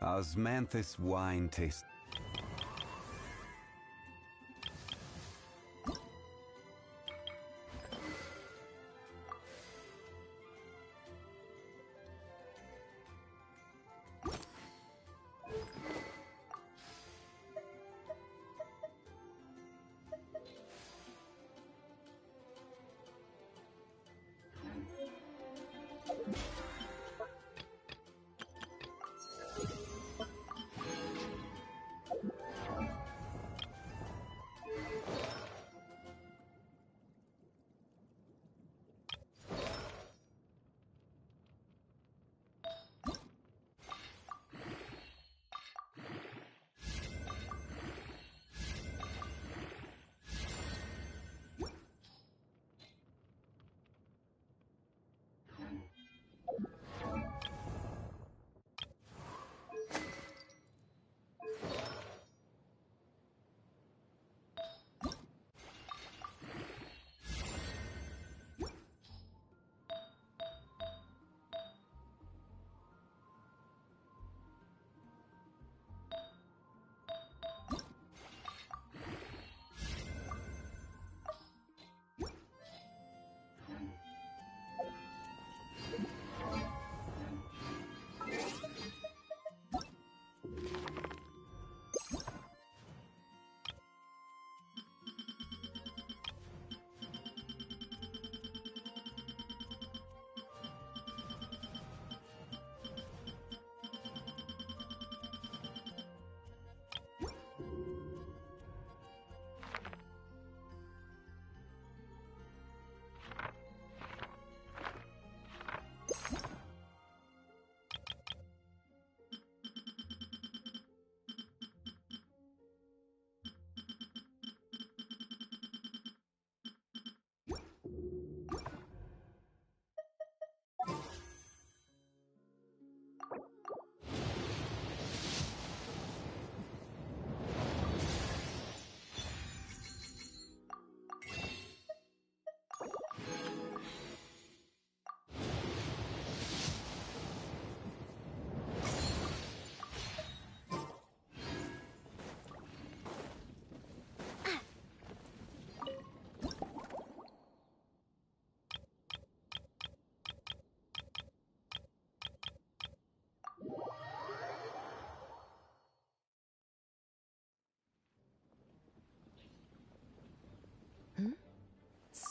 Osmanthus wine taste.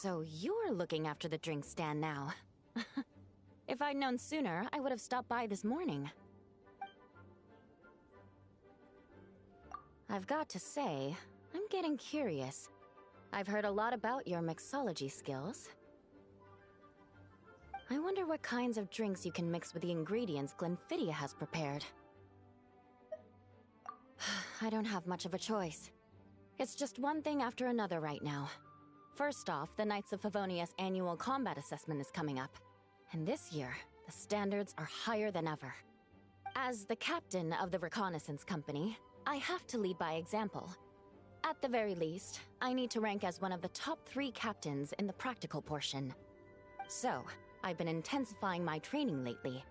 So you're looking after the drink stand now. If I'd known sooner, I would have stopped by this morning. I've got to say, I'm getting curious. I've heard a lot about your mixology skills. I wonder what kinds of drinks you can mix with the ingredients Glenfiddich has prepared. I don't have much of a choice. It's just one thing after another right now. First off, the Knights of Favonius annual combat assessment is coming up. And this year, the standards are higher than ever. As the captain of the reconnaissance company, I have to lead by example. At the very least, I need to rank as one of the top 3 captains in the practical portion. So, I've been intensifying my training lately.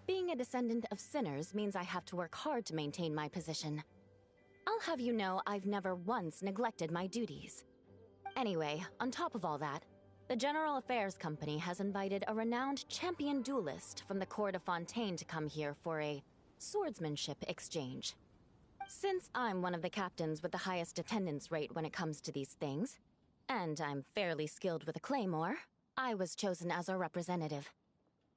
Being a descendant of sinners means I have to work hard to maintain my position. I'll have you know I've never once neglected my duties. Anyway, on top of all that, the General Affairs Company has invited a renowned champion duelist from the Court of Fontaine to come here for a swordsmanship exchange. Since I'm one of the captains with the highest attendance rate when it comes to these things, and I'm fairly skilled with a claymore, I was chosen as a representative.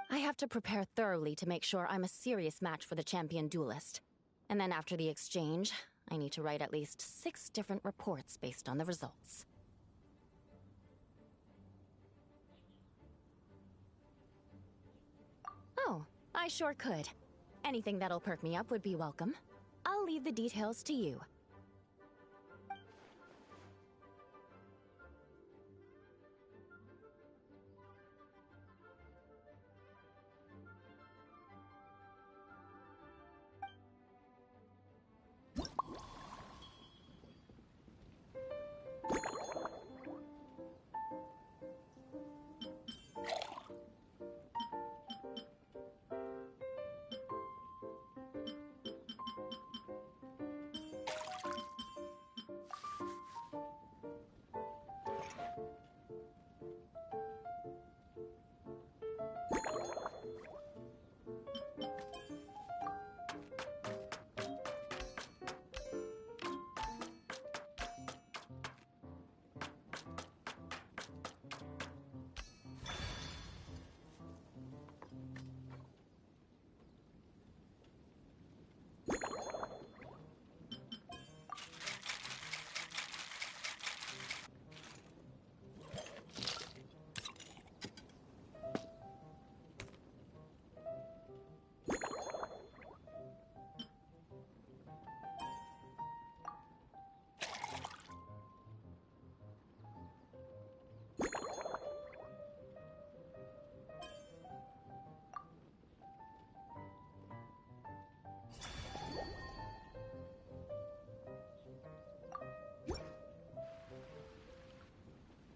I have to prepare thoroughly to make sure I'm a serious match for the champion duelist. And then after the exchange, I need to write at least 6 different reports based on the results. Oh, I sure could. Anything that'll perk me up would be welcome. I'll leave the details to you.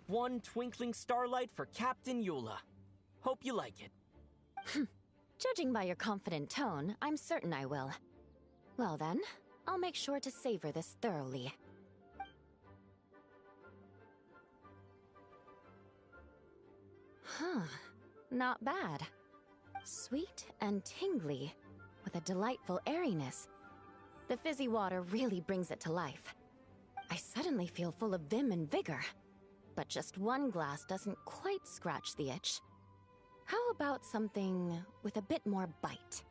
One twinkling starlight for Captain Eula. Hope you like it. Judging by your confident tone, I'm certain I will. Well then, I'll make sure to savor this thoroughly. Huh, not bad. Sweet and tingly, with a delightful airiness. The fizzy water really brings it to life. I suddenly feel full of vim and vigor. But just one glass doesn't quite scratch the itch. How about something with a bit more bite?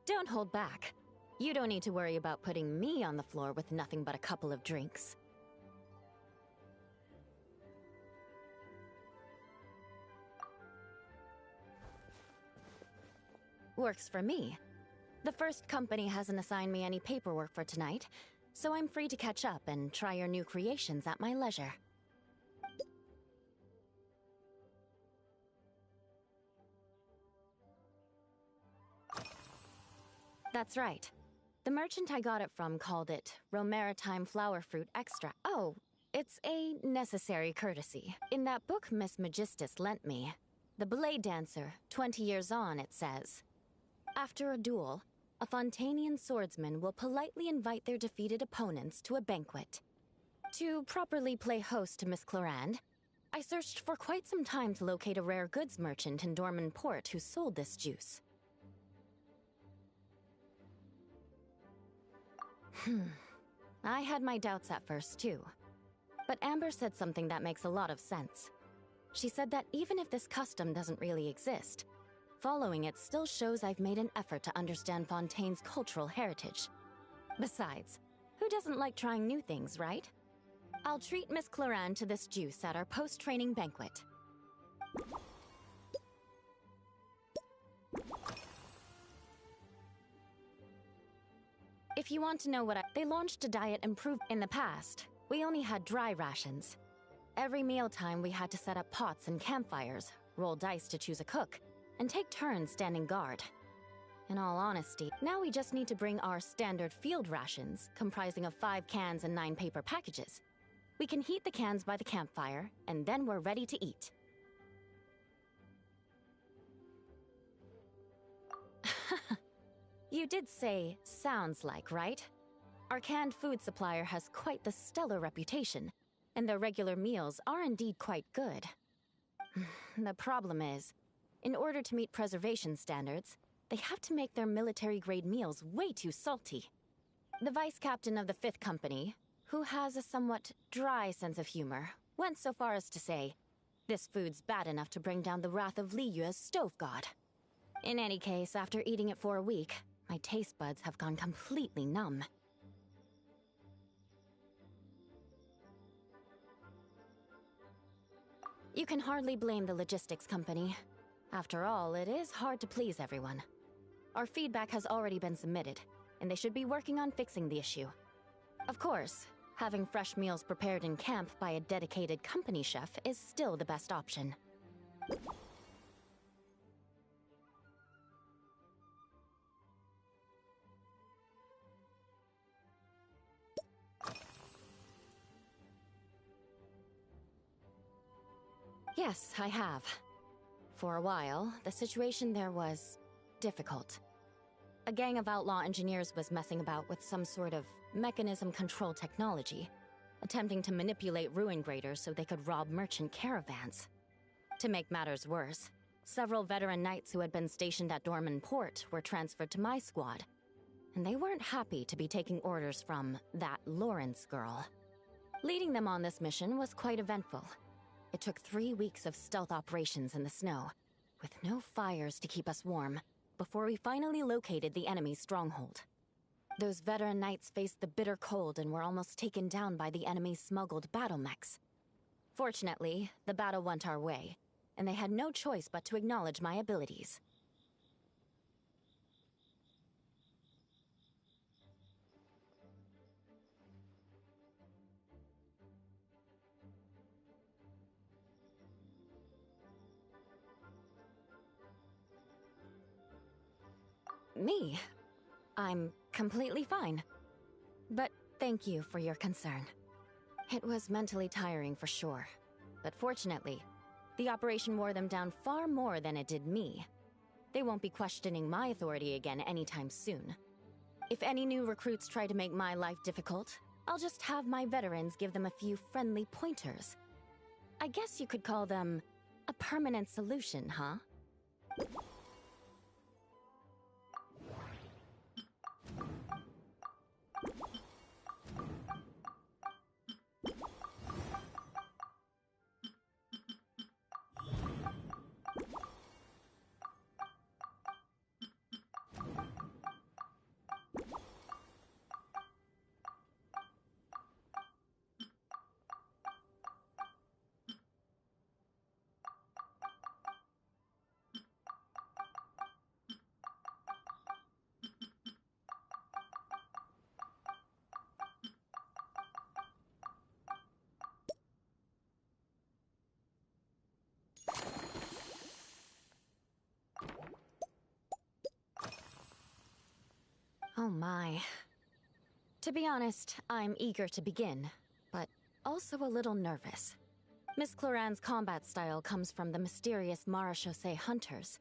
Don't hold back. You don't need to worry about putting me on the floor with nothing but a couple of drinks. Works for me. The first company hasn't assigned me any paperwork for tonight, so I'm free to catch up and try your new creations at my leisure. That's right. The merchant I got it from called it Romaritime Flower Fruit Extract. Oh, it's a necessary courtesy. In that book Miss Magistus lent me, The Blade Dancer, 20 years on, it says, after a duel, a Fontanian swordsman will politely invite their defeated opponents to a banquet. To properly play host to Miss Clorand, I searched for quite some time to locate a rare goods merchant in Dorman Port who sold this juice. I had my doubts at first, too. But Amber said something that makes a lot of sense. She said that even if this custom doesn't really exist, following it still shows I've made an effort to understand Fontaine's cultural heritage. Besides, who doesn't like trying new things, right? I'll treat Miss Clorand to this juice at our post-training banquet. If you want to know what they launched a diet improvement in the past. We only had dry rations. Every mealtime we had to set up pots and campfires, roll dice to choose a cook, and take turns standing guard. In all honesty, now we just need to bring our standard field rations, comprising of 5 cans and 9 paper packages. We can heat the cans by the campfire, and then we're ready to eat. You did say, sounds like, right? Our canned food supplier has quite the stellar reputation, and their regular meals are indeed quite good. The problem is, in order to meet preservation standards, they have to make their military-grade meals way too salty. The vice captain of the 5th Company, who has a somewhat dry sense of humor, went so far as to say, this food's bad enough to bring down the wrath of Liyue's stove god. In any case, after eating it for a week, my taste buds have gone completely numb. You can hardly blame the logistics company. After all, it is hard to please everyone. Our feedback has already been submitted, and they should be working on fixing the issue. Of course, having fresh meals prepared in camp by a dedicated company chef is still the best option. Yes, I have. For a while, the situation there was difficult. A gang of outlaw engineers was messing about with some sort of mechanism control technology, attempting to manipulate ruin graders so they could rob merchant caravans. To make matters worse, several veteran knights who had been stationed at Dorman Port were transferred to my squad, and they weren't happy to be taking orders from that Lawrence girl. Leading them on this mission was quite eventful. It took 3 weeks of stealth operations in the snow, with no fires to keep us warm, before we finally located the enemy's stronghold. Those veteran knights faced the bitter cold and were almost taken down by the enemy's smuggled battle mechs. Fortunately, the battle went our way, and they had no choice but to acknowledge my abilities. Me? I'm completely fine. But Thank you for your concern. It was mentally tiring for sure, but fortunately, the operation wore them down far more than it did me. They won't be questioning my authority again anytime soon. If any new recruits try to make my life difficult, I'll just have my veterans give them a few friendly pointers. I guess you could call them a permanent solution, huh? Oh my. To be honest, I'm eager to begin, but also a little nervous. Miss Cloran's combat style comes from the mysterious Marechaussee hunters.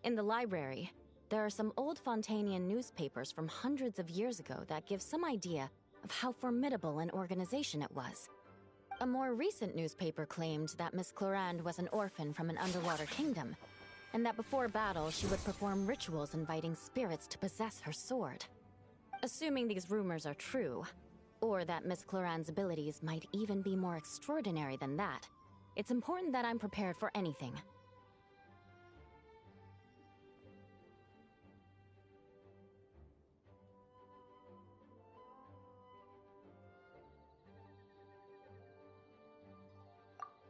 In the library, there are some old Fontanian newspapers from hundreds of years ago that give some idea of how formidable an organization it was. A more recent newspaper claimed that Miss Cloran was an orphan from an underwater kingdom, and that before battle she would perform rituals inviting spirits to possess her sword. Assuming these rumors are true, or that Miss Cloran's abilities might even be more extraordinary than that, it's important that I'm prepared for anything.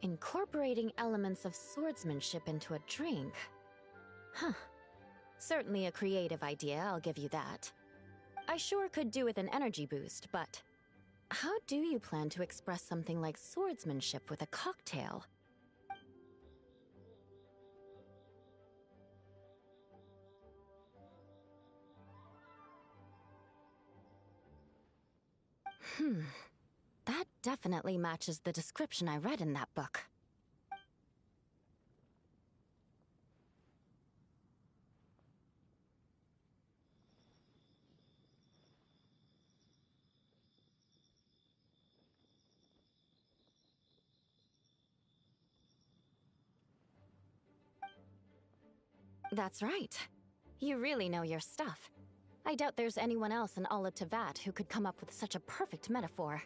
Incorporating elements of swordsmanship into a drink? Huh. Certainly a creative idea, I'll give you that. I sure could do with an energy boost, but how do you plan to express something like swordsmanship with a cocktail? That definitely matches the description I read in that book. That's right. You really know your stuff. I doubt there's anyone else in all of Tevat who could come up with such a perfect metaphor.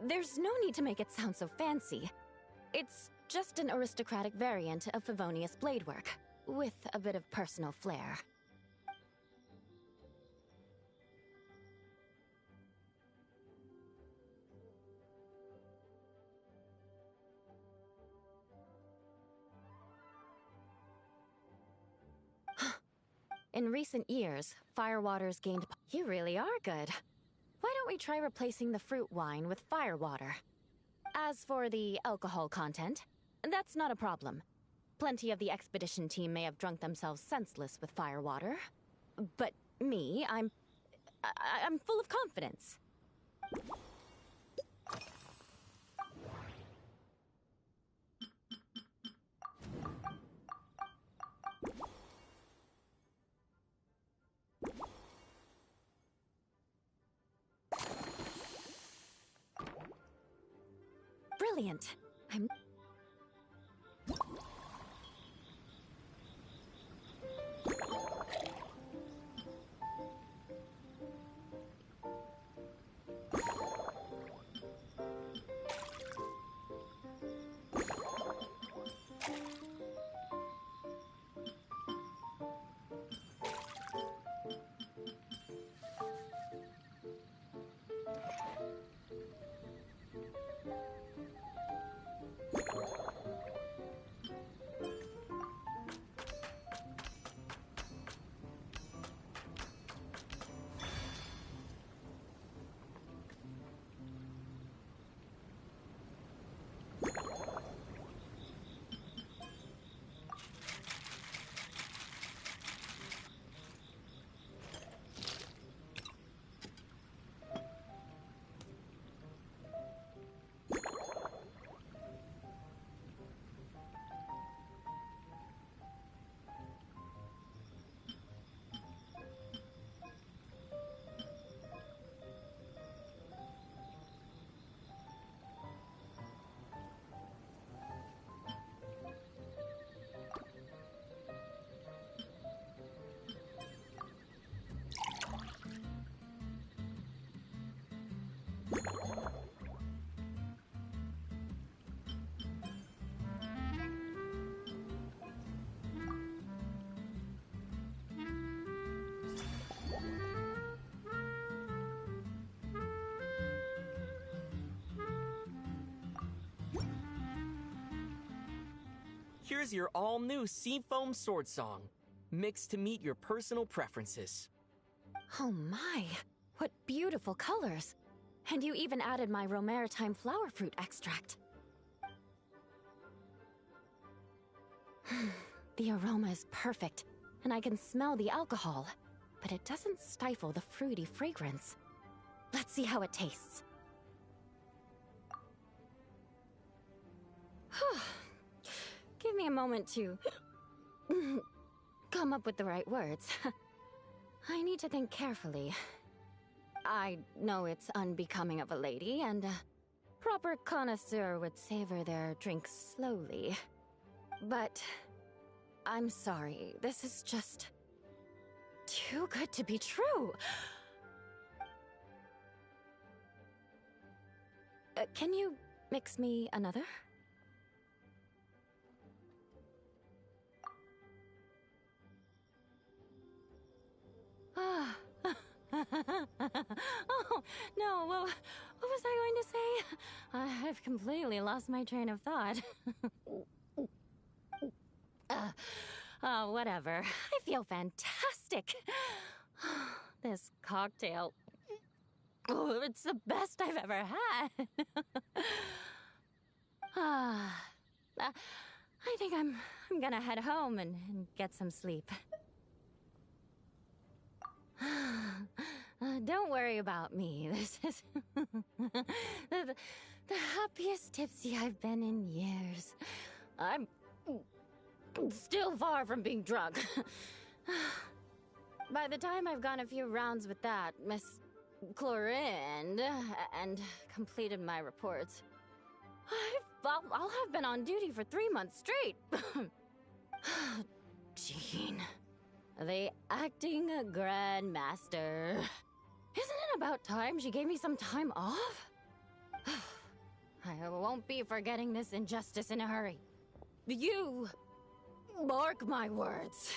There's no need to make it sound so fancy. It's just an aristocratic variant of Favonius bladework, with a bit of personal flair. In recent years, Firewater's gained... You really are good. Why don't we try replacing the fruit wine with firewater? As for the alcohol content, that's not a problem. Plenty of the expedition team may have drunk themselves senseless with firewater. But me, I'm full of confidence. Brilliant. I'm... Here's your all-new Seafoam Sword Song, mixed to meet your personal preferences. Oh my, what beautiful colors. And you even added my romaritime flower fruit extract. The aroma is perfect, and I can smell the alcohol, but it doesn't stifle the fruity fragrance. Let's see how it tastes. Give me a moment to come up with the right words. I need to think carefully. I know it's unbecoming of a lady, and a proper connoisseur would savor their drink slowly. But I'm sorry, this is just too good to be true. Can you mix me another? Ah. Oh, no, what was I going to say? I've completely lost my train of thought. Whatever. I feel fantastic. This cocktail. Oh, it's the best I've ever had. I think I'm gonna head home and get some sleep. Don't worry about me. This is the happiest tipsy I've been in years. I'm still far from being drunk. By the time I've gone a few rounds with that Miss Chlorine and completed my reports, I'll have been on duty for 3 months straight. Jean. The acting grandmaster. Isn't it about time she gave me some time off? I won't be forgetting this injustice in a hurry. You mark my words.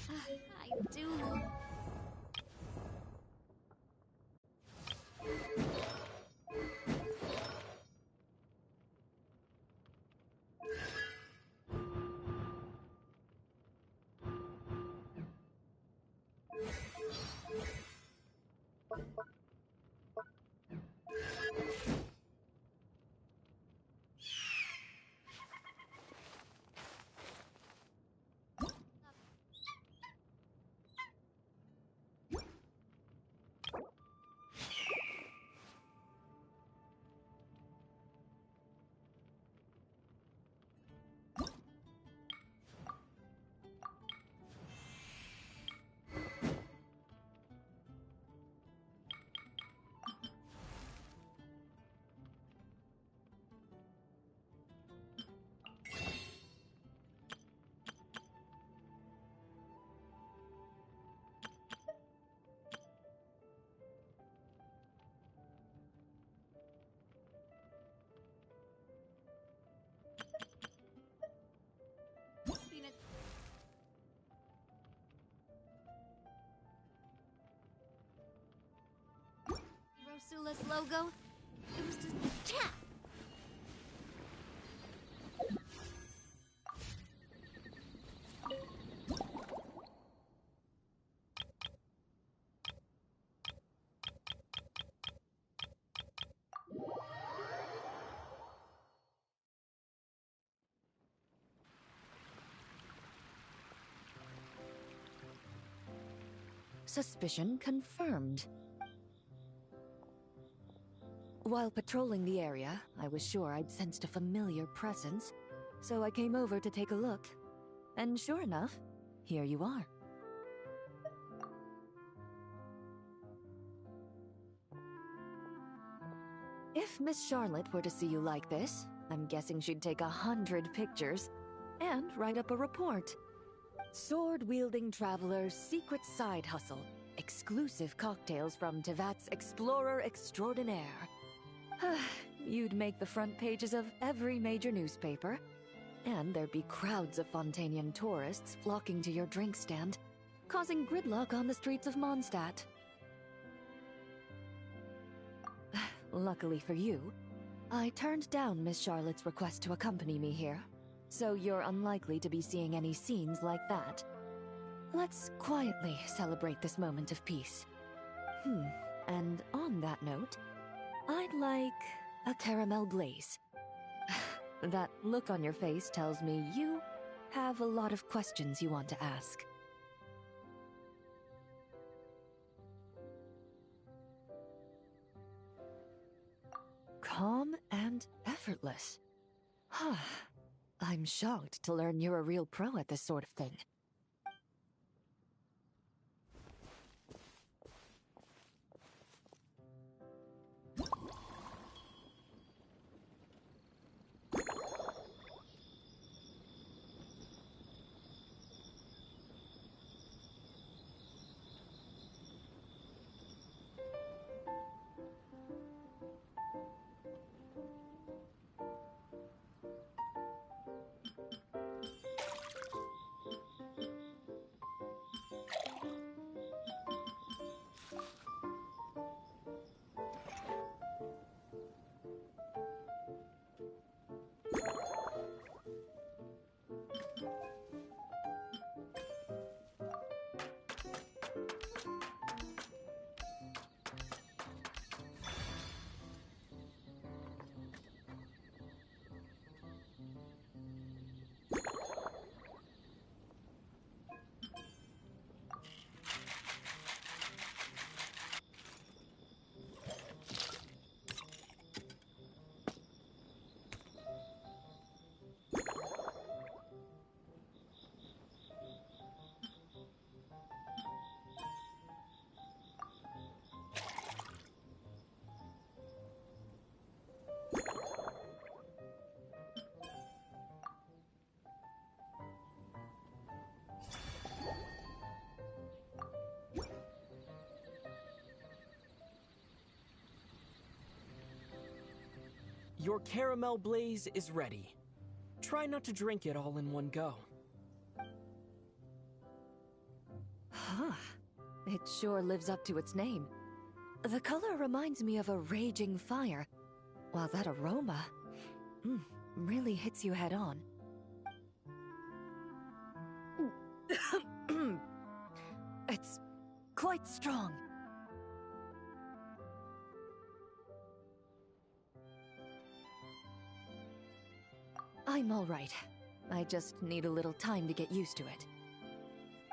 I do. Sula's logo. It was just a cat. Suspicion confirmed. While patrolling the area, I was sure I'd sensed a familiar presence, so I came over to take a look. And sure enough, here you are. If Miss Charlotte were to see you like this, I'm guessing she'd take 100 pictures and write up a report. Sword-wielding traveler's secret side hustle. Exclusive cocktails from Tevat's Explorer Extraordinaire. You'd make the front pages of every major newspaper. And there'd be crowds of Fontanian tourists flocking to your drink stand, causing gridlock on the streets of Mondstadt. Luckily for you, I turned down Miss Charlotte's request to accompany me here. So you're unlikely to be seeing any scenes like that. Let's quietly celebrate this moment of peace. And on that note, I'd like a caramel blaze. That look on your face tells me you have a lot of questions you want to ask. Calm and effortless. I'm shocked to learn you're a real pro at this sort of thing. Your caramel blaze is ready. Try not to drink it all in one go. It sure lives up to its name. The color reminds me of a raging fire, while that aroma really hits you head on. It's quite strong. I'm all right. I just need a little time to get used to it.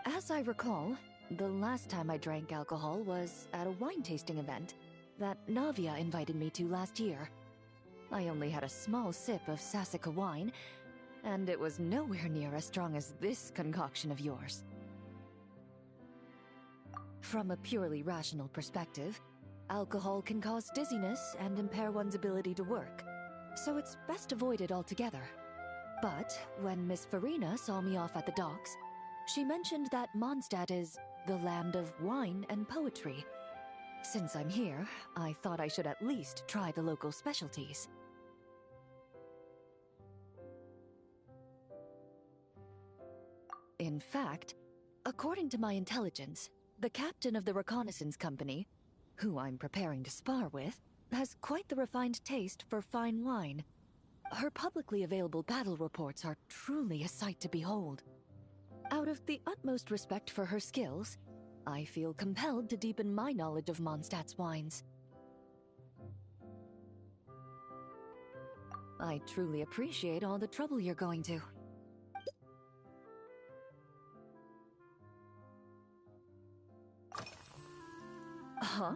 As I recall, the last time I drank alcohol was at a wine tasting event that Navia invited me to last year. I only had a small sip of Sassica wine, and it was nowhere near as strong as this concoction of yours. From a purely rational perspective, alcohol can cause dizziness and impair one's ability to work, so it's best avoided altogether. But when Miss Farina saw me off at the docks, she mentioned that Mondstadt is the land of wine and poetry. Since I'm here, I thought I should at least try the local specialties. In fact, according to my intelligence, the captain of the reconnaissance company, who I'm preparing to spar with, has quite the refined taste for fine wine. Her publicly available battle reports are truly a sight to behold. Out of the utmost respect for her skills, I feel compelled to deepen my knowledge of Mondstadt's wines. I truly appreciate all the trouble you're going to. Huh?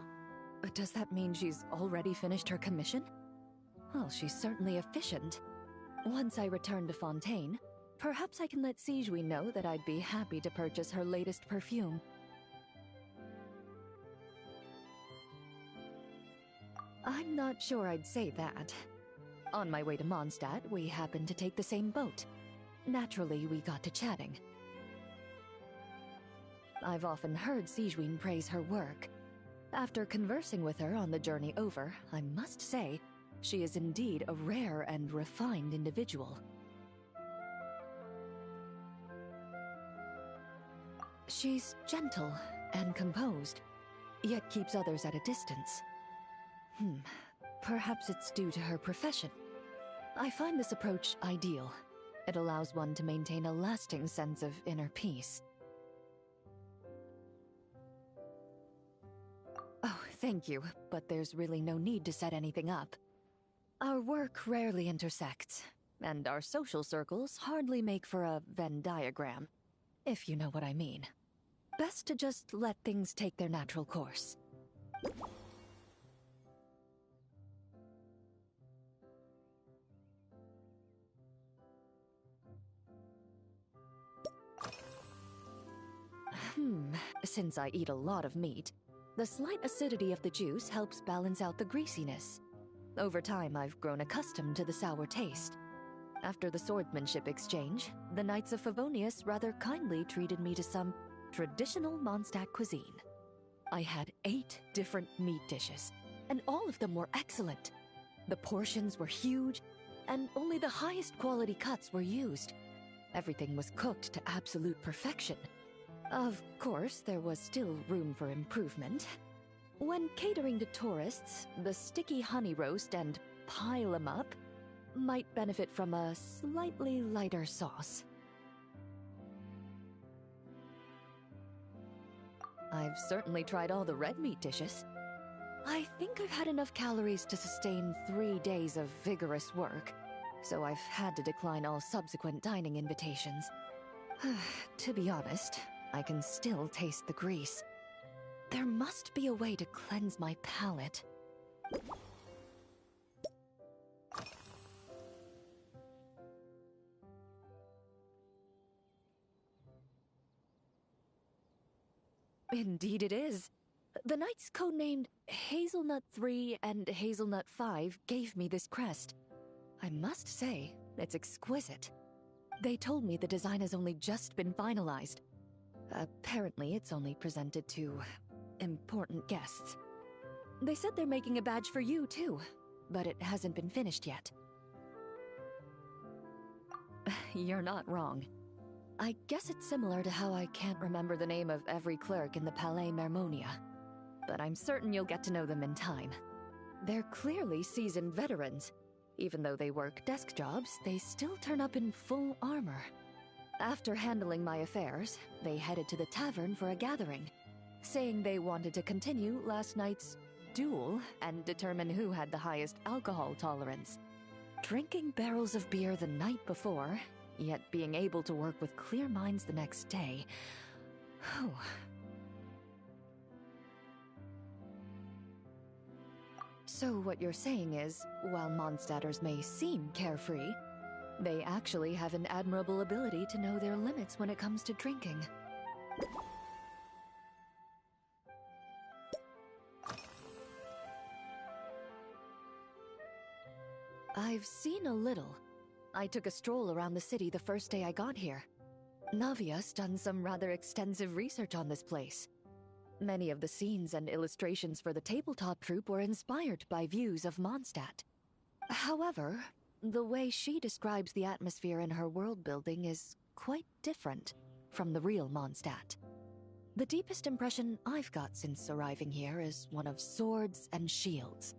Does that mean she's already finished her commission? Well, she's certainly efficient. Once I return to Fontaine, perhaps I can let Sigewinne know that I'd be happy to purchase her latest perfume. I'm not sure I'd say that. On my way to Mondstadt, we happened to take the same boat. Naturally, we got to chatting. I've often heard Sigewinne praise her work. After conversing with her on the journey over, I must say, she is indeed a rare and refined individual. She's gentle and composed, yet keeps others at a distance. Perhaps it's due to her profession. I find this approach ideal. It allows one to maintain a lasting sense of inner peace. Oh, thank you, but there's really no need to set anything up. Our work rarely intersects, and our social circles hardly make for a Venn diagram, if you know what I mean. Best to just let things take their natural course. Since I eat a lot of meat, the slight acidity of the juice helps balance out the greasiness. Over time, I've grown accustomed to the sour taste. After the swordsmanship exchange, the Knights of Favonius rather kindly treated me to some traditional Mondstadt cuisine. I had 8 different meat dishes, and all of them were excellent. The portions were huge, and only the highest quality cuts were used. Everything was cooked to absolute perfection. Of course, there was still room for improvement. When catering to tourists, the sticky honey roast and pile 'em up might benefit from a slightly lighter sauce. I've certainly tried all the red meat dishes. I think I've had enough calories to sustain 3 days of vigorous work, so I've had to decline all subsequent dining invitations. To be honest, I can still taste the grease. There must be a way to cleanse my palate. Indeed it is. The knights codenamed Hazelnut 3 and Hazelnut 5 gave me this crest. I must say, it's exquisite. They told me the design has only just been finalized. Apparently, it's only presented to important guests. They said they're making a badge for you, too, but it hasn't been finished yet. You're not wrong. I guess it's similar to how I can't remember the name of every clerk in the Palais Mermonia, but I'm certain you'll get to know them in time. They're clearly seasoned veterans. Even though they work desk jobs, they still turn up in full armor. After handling my affairs, they headed to the tavern for a gathering, saying they wanted to continue last night's duel and determine who had the highest alcohol tolerance. Drinking barrels of beer the night before, yet being able to work with clear minds the next day. Whew. So what you're saying is, while Mondstadters may seem carefree, they actually have an admirable ability to know their limits when it comes to drinking. I've seen a little. I took a stroll around the city the first day I got here. Navia's done some rather extensive research on this place. Many of the scenes and illustrations for the tabletop troupe were inspired by views of Mondstadt. However, the way she describes the atmosphere in her world building is quite different from the real Mondstadt. The deepest impression I've got since arriving here is one of swords and shields.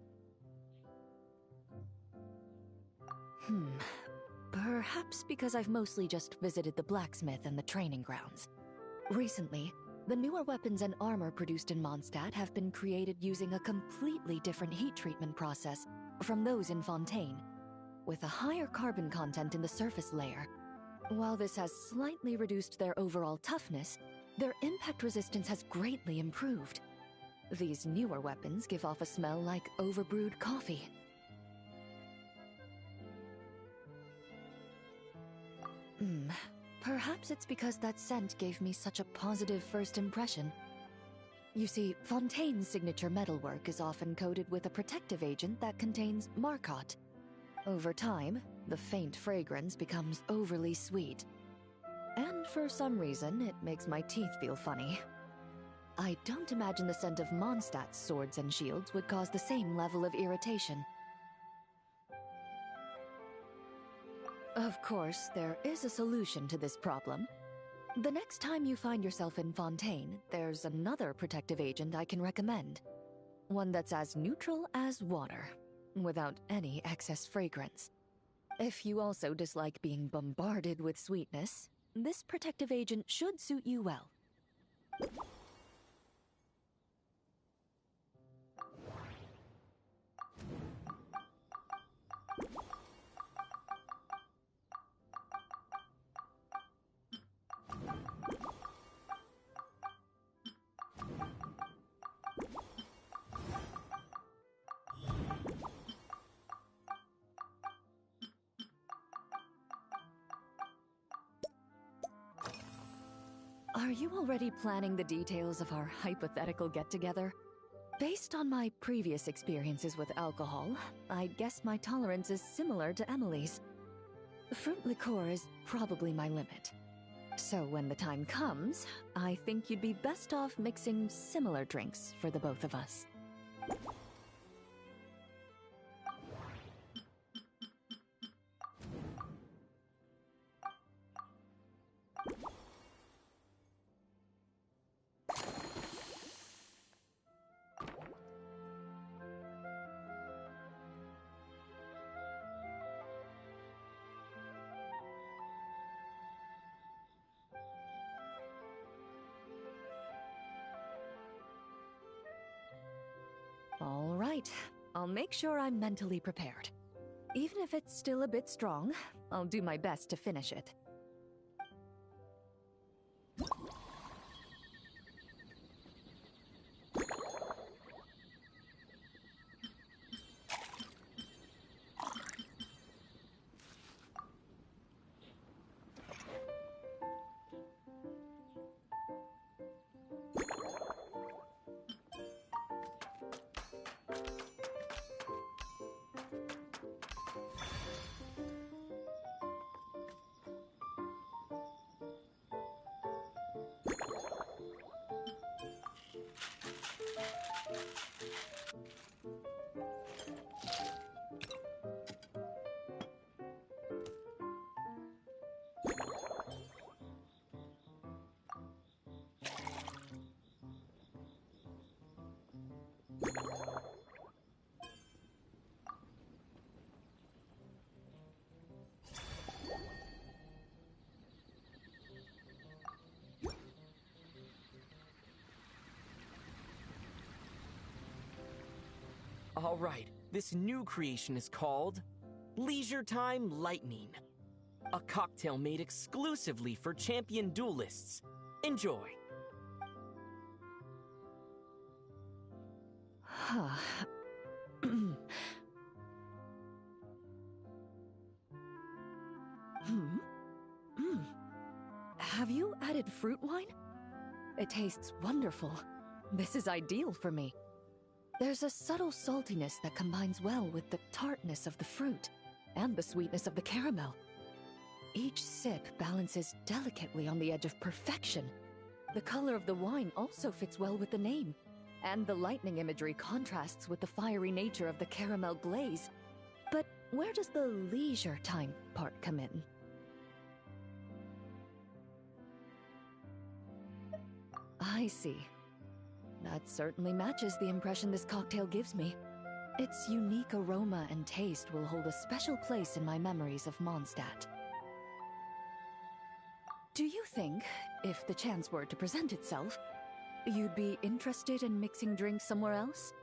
Perhaps because I've mostly just visited the blacksmith and the training grounds. Recently, the newer weapons and armor produced in Mondstadt have been created using a completely different heat treatment process from those in Fontaine, with a higher carbon content in the surface layer. While this has slightly reduced their overall toughness, their impact resistance has greatly improved. These newer weapons give off a smell like overbrewed coffee. Perhaps it's because that scent gave me such a positive first impression. You see, Fontaine's signature metalwork is often coated with a protective agent that contains Marcotte. Over time, the faint fragrance becomes overly sweet. And for some reason, it makes my teeth feel funny. I don't imagine the scent of Mondstadt's swords and shields would cause the same level of irritation. Of course, there is a solution to this problem. The next time you find yourself in Fontaine, there's another protective agent I can recommend. One that's as neutral as water, without any excess fragrance. If you also dislike being bombarded with sweetness, this protective agent should suit you well. Are you already planning the details of our hypothetical get-together? Based on my previous experiences with alcohol, I guess my tolerance is similar to Emily's. Fruit liqueur is probably my limit. So when the time comes, I think you'd be best off mixing similar drinks for the both of us. All right, I'll make sure I'm mentally prepared. Even if it's still a bit strong, I'll do my best to finish it. All right, this new creation is called Leisure Time Lightning. A cocktail made exclusively for champion duelists. Enjoy. Have you added fruit wine? It tastes wonderful. This is ideal for me. There's a subtle saltiness that combines well with the tartness of the fruit and the sweetness of the caramel. Each sip balances delicately on the edge of perfection. The color of the wine also fits well with the name, and the lightning imagery contrasts with the fiery nature of the caramel glaze. But where does the leisure time part come in? I see. That certainly matches the impression this cocktail gives me. Its unique aroma and taste will hold a special place in my memories of Mondstadt. Do you think, if the chance were to present itself, you'd be interested in mixing drinks somewhere else?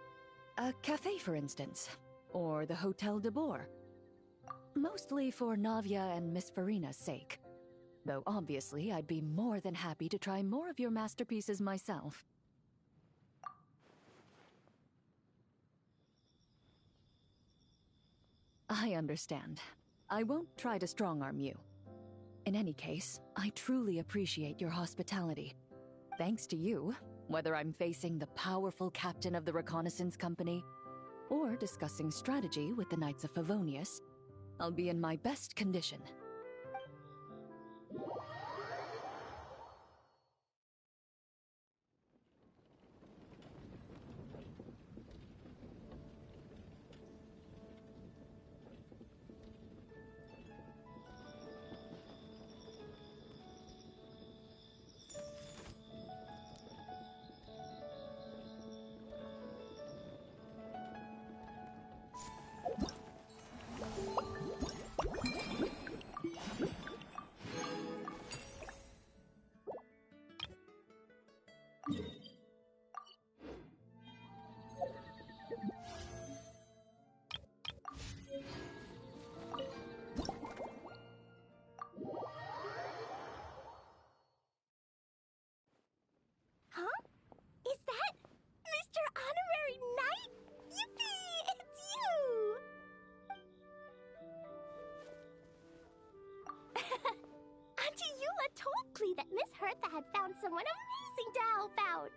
A cafe, for instance, or the Hotel de Boer. Mostly for Navia and Miss Farina's sake. Though obviously I'd be more than happy to try more of your masterpieces myself. I understand. I won't try to strong-arm you. In any case, I truly appreciate your hospitality. Thanks to you, whether I'm facing the powerful captain of the reconnaissance company, or discussing strategy with the Knights of Favonius, I'll be in my best condition. Huh? Is that Mr. Honorary Knight? Yippee! It's you! Auntie Eula told Klee that Miss Hertha had found someone amazing to help out.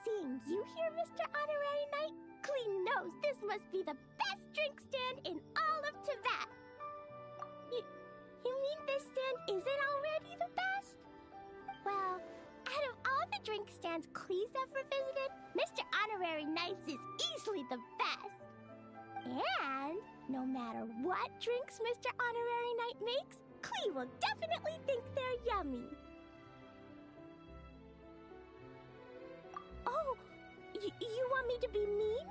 Seeing you here, Mr. Honorary Knight, Klee knows this must be the best drink stand in all of Teyvat. You mean this stand isn't already the best? Well, out of all the drink stands Klee's ever visited, Mr. Honorary Knight's is easily the best. And no matter what drinks Mr. Honorary Knight makes, Klee will definitely think they're yummy. Oh, you want me to be mean?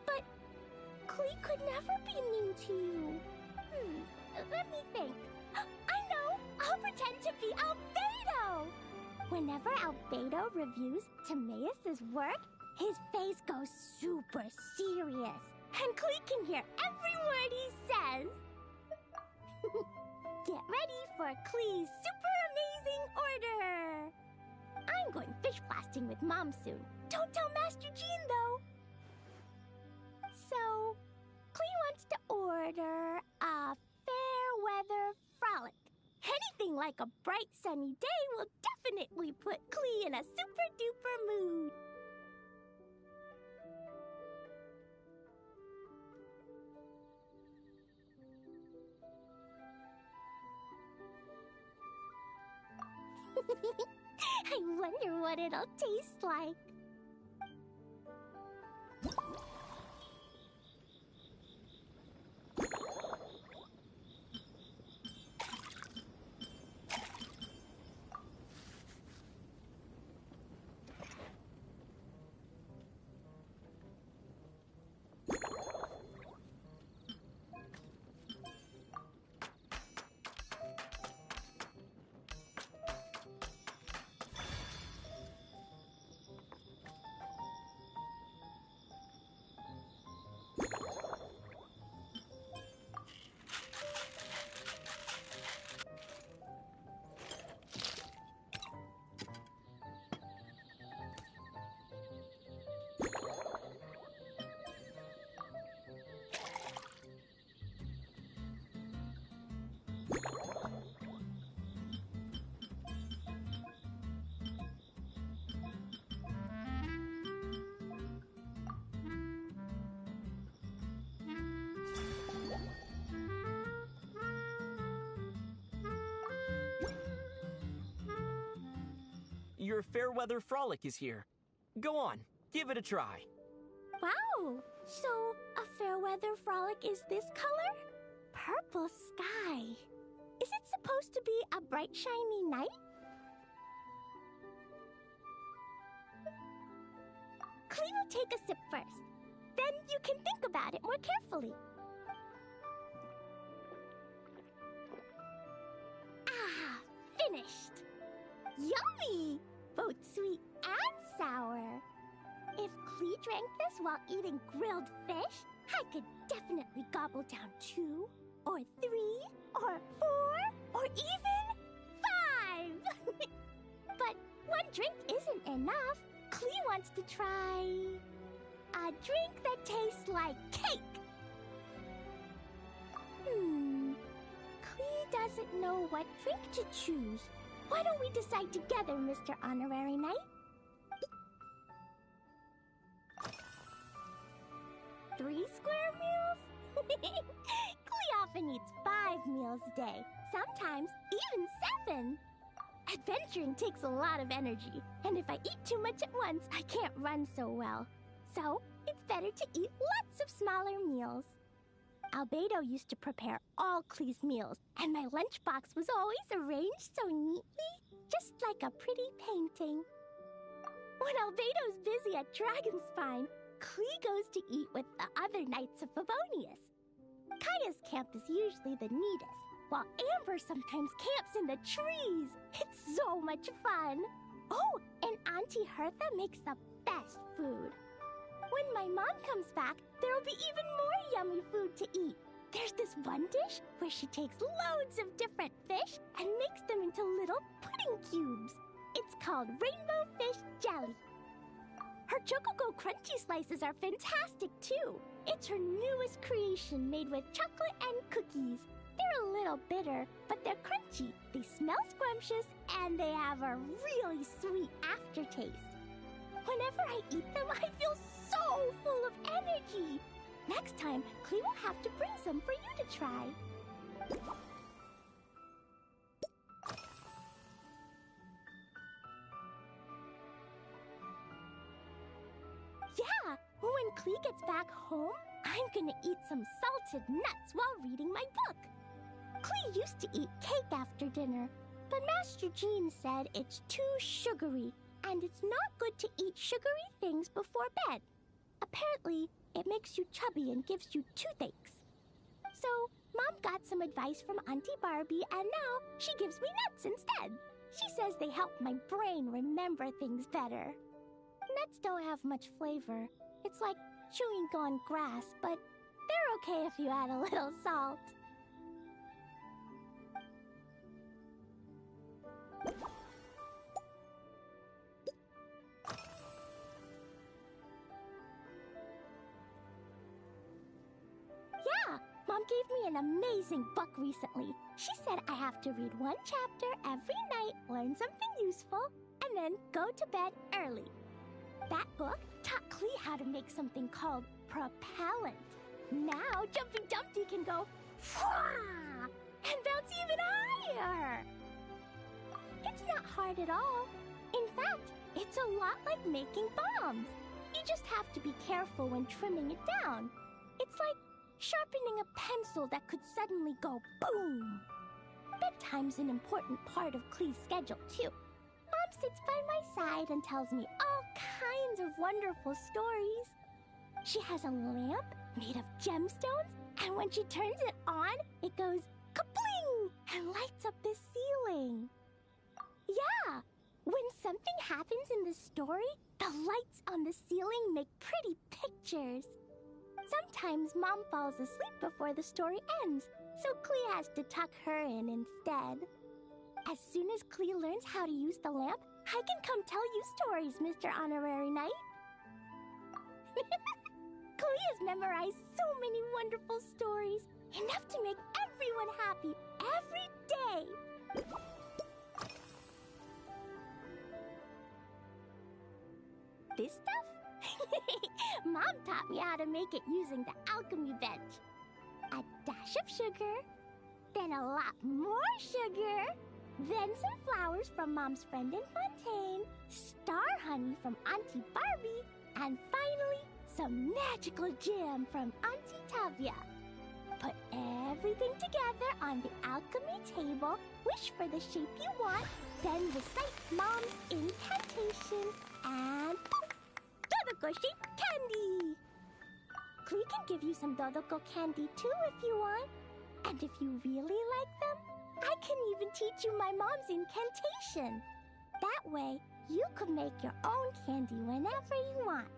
But Klee could never be mean to you. Let me think. I know! I'll pretend to be Albedo! Whenever Albedo reviews Timaeus' work, his face goes super serious, and Klee can hear every word he says. Get ready for Klee's super amazing order! I'm going fish blasting with Mom soon. Don't tell Master Jean, though! So, Klee wants to order a fair weather frolic. Anything like a bright sunny day will definitely put Klee in a super duper mood. I wonder what it'll taste like. Your Fairweather Frolic is here. Go on, give it a try. Wow! So, a fair weather frolic is this color? Purple sky. Is it supposed to be a bright, shiny night? Klee will take a sip first. Then you can think about it more carefully. Ah, finished. Yummy! Both sweet and sour. If Klee drank this while eating grilled fish, I could definitely gobble down 2, or 3, or 4, or even 5! But one drink isn't enough. Klee wants to try a drink that tastes like cake. Klee doesn't know what drink to choose. Why don't we decide together, Mr. Honorary Knight? 3 square meals? Klee often eats 5 meals a day, sometimes even 7. Adventuring takes a lot of energy, and if I eat too much at once, I can't run so well. So, it's better to eat lots of smaller meals. Albedo used to prepare all Klee's meals, and my lunchbox was always arranged so neatly, just like a pretty painting. When Albedo's busy at Dragonspine, Klee goes to eat with the other Knights of Favonius. Kaya's camp is usually the neatest, while Amber sometimes camps in the trees. It's so much fun. Oh, and Auntie Hertha makes the best food. When my mom comes back, there'll be even more yummy food to eat. There's this one dish where she takes loads of different fish and makes them into little pudding cubes. It's called Rainbow Fish Jelly. Her Chocogo Crunchy Slices are fantastic, too. It's her newest creation made with chocolate and cookies. They're a little bitter, but they're crunchy. They smell scrumptious, and they have a really sweet aftertaste. Whenever I eat them, I feel so full of energy. Next time, Klee will have to bring some for you to try. Yeah, when Klee gets back home, I'm gonna eat some salted nuts while reading my book. Klee used to eat cake after dinner, but Master Jean said it's too sugary, and it's not good to eat sugary things before bed. Apparently, it makes you chubby and gives you toothaches. So, Mom got some advice from Auntie Barbie, and now she gives me nuts instead. She says they help my brain remember things better. Nuts don't have much flavor. It's like chewing on grass, but they're okay if you add a little salt. Yeah, Mom gave me an amazing book recently. She said I have to read 1 chapter every night, learn something useful, and then go to bed early. That book taught Klee how to make something called propellant. Now Jumpy Dumpty can go Fwah! And bounce even higher. It's not hard at all. In fact, it's a lot like making bombs. You just have to be careful when trimming it down. It's like sharpening a pencil that could suddenly go boom. Bedtime's an important part of Klee's schedule, too. Mom sits by my side and tells me all kinds of wonderful stories. She has a lamp made of gemstones, and when she turns it on, it goes kabling and lights up the ceiling. Yeah, when something happens in the story, the lights on the ceiling make pretty pictures. Sometimes Mom falls asleep before the story ends, so Klee has to tuck her in instead. As soon as Klee learns how to use the lamp, I can come tell you stories, Mr. Honorary Knight. Klee has memorized so many wonderful stories, enough to make everyone happy every day. This stuff? Mom taught me how to make it using the alchemy bench. A dash of sugar, then a lot more sugar, then some flowers from Mom's friend in Fontaine, star honey from Auntie Barbie, and finally, some magical jam from Auntie Tavia. Put everything together on the alchemy table, wish for the shape you want, then recite Mom's incantation, and poof! To the Dodoko-shaped candy! Klee can give you some Dodoko candy too if you want. And if you really like them, I can even teach you my mom's incantation. That way, you could make your own candy whenever you want.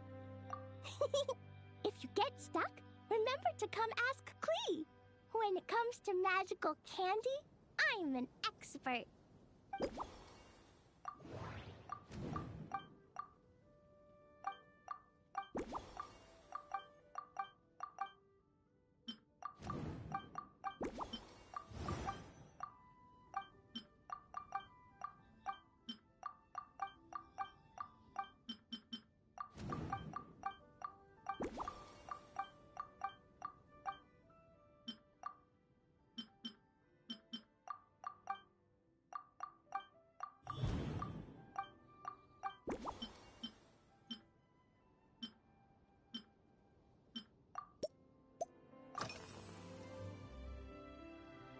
If you get stuck, remember to come ask Klee. When it comes to magical candy, I'm an expert.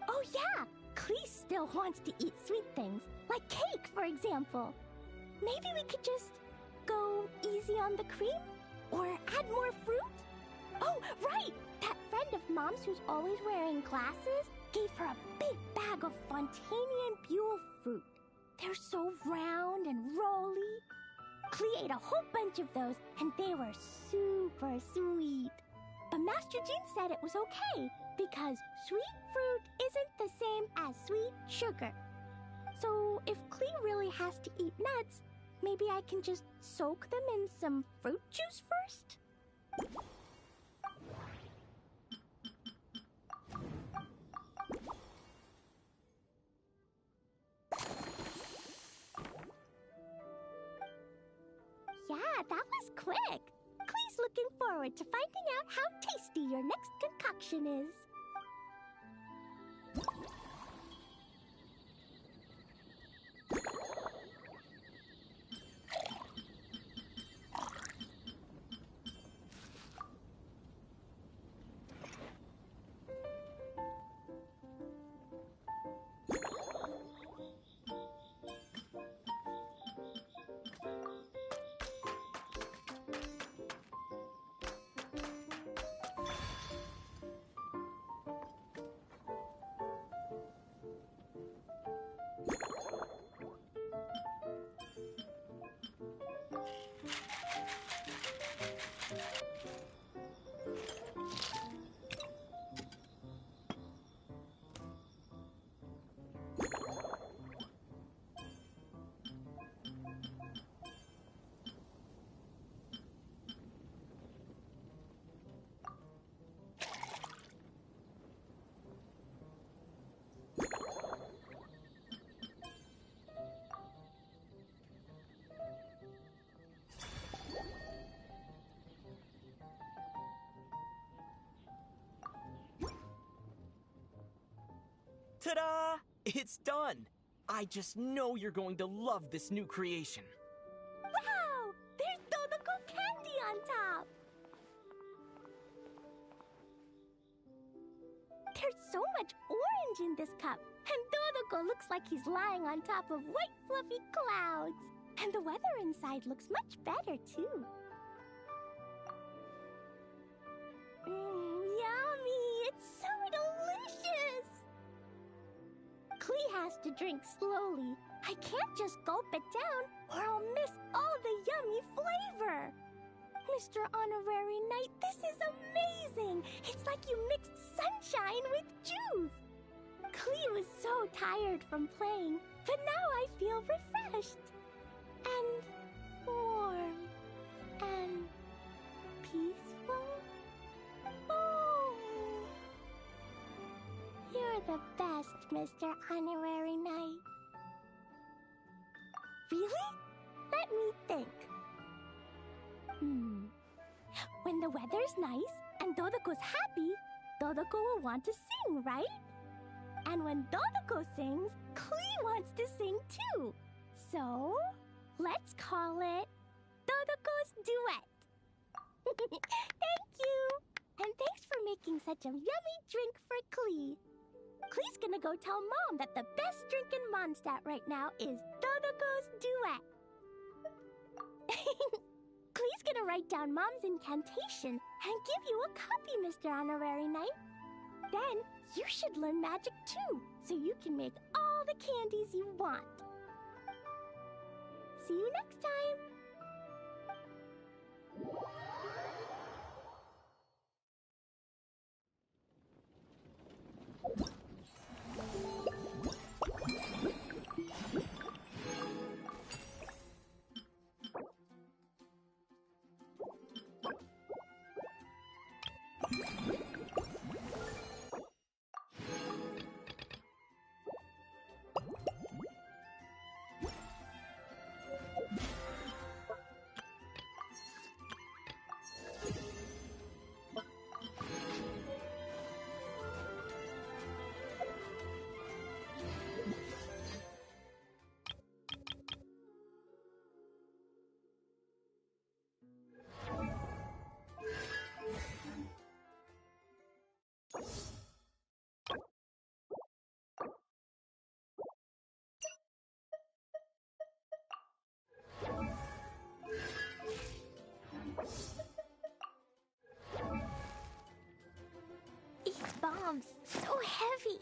Oh yeah, Klee still wants to eat sweet things, like cake, for example. Maybe we could just go easy on the cream? Or add more fruit? Oh, right! That friend of Mom's who's always wearing glasses gave her a big bag of Fontanian Buell fruit. They're so round and rolly. Klee ate a whole bunch of those, and they were super sweet. But Master Jean said it was okay, because sweet fruit isn't the same as sweet sugar. So if Klee really has to eat nuts, maybe I can just soak them in some fruit juice first? Yeah, that was quick. Klee's looking forward to finding out how tasty your next concoction is. Ta-da! It's done! I just know you're going to love this new creation. Wow! There's Dodoko candy on top! There's so much orange in this cup, and Dodoko looks like he's lying on top of white fluffy clouds. And the weather inside looks much better, too. Yummy! It's so delicious! Klee has to drink slowly. I can't just gulp it down, or I'll miss all the yummy flavor. Mr. Honorary Knight, this is amazing! It's like you mixed sunshine with juice! Klee was so tired from playing, but now I feel refreshed. And warm. And peaceful. Oh! You're the best, Mr. Honorary Knight. Really? Let me think. When the weather's nice and Dodoko's happy, Dodoko will want to sing, right? And when Dodoko sings, Klee wants to sing too. So, let's call it Dodoko's Duet. Thank you! And thanks for making such a yummy drink for Klee. Klee's gonna go tell Mom that the best drink in Mondstadt right now is Dodoko's Duet. Klee's gonna write down Mom's incantation and give you a copy, Mr. Honorary Knight. Then you should learn magic too, so you can make all the candies you want. See you next time! These bombs, so heavy.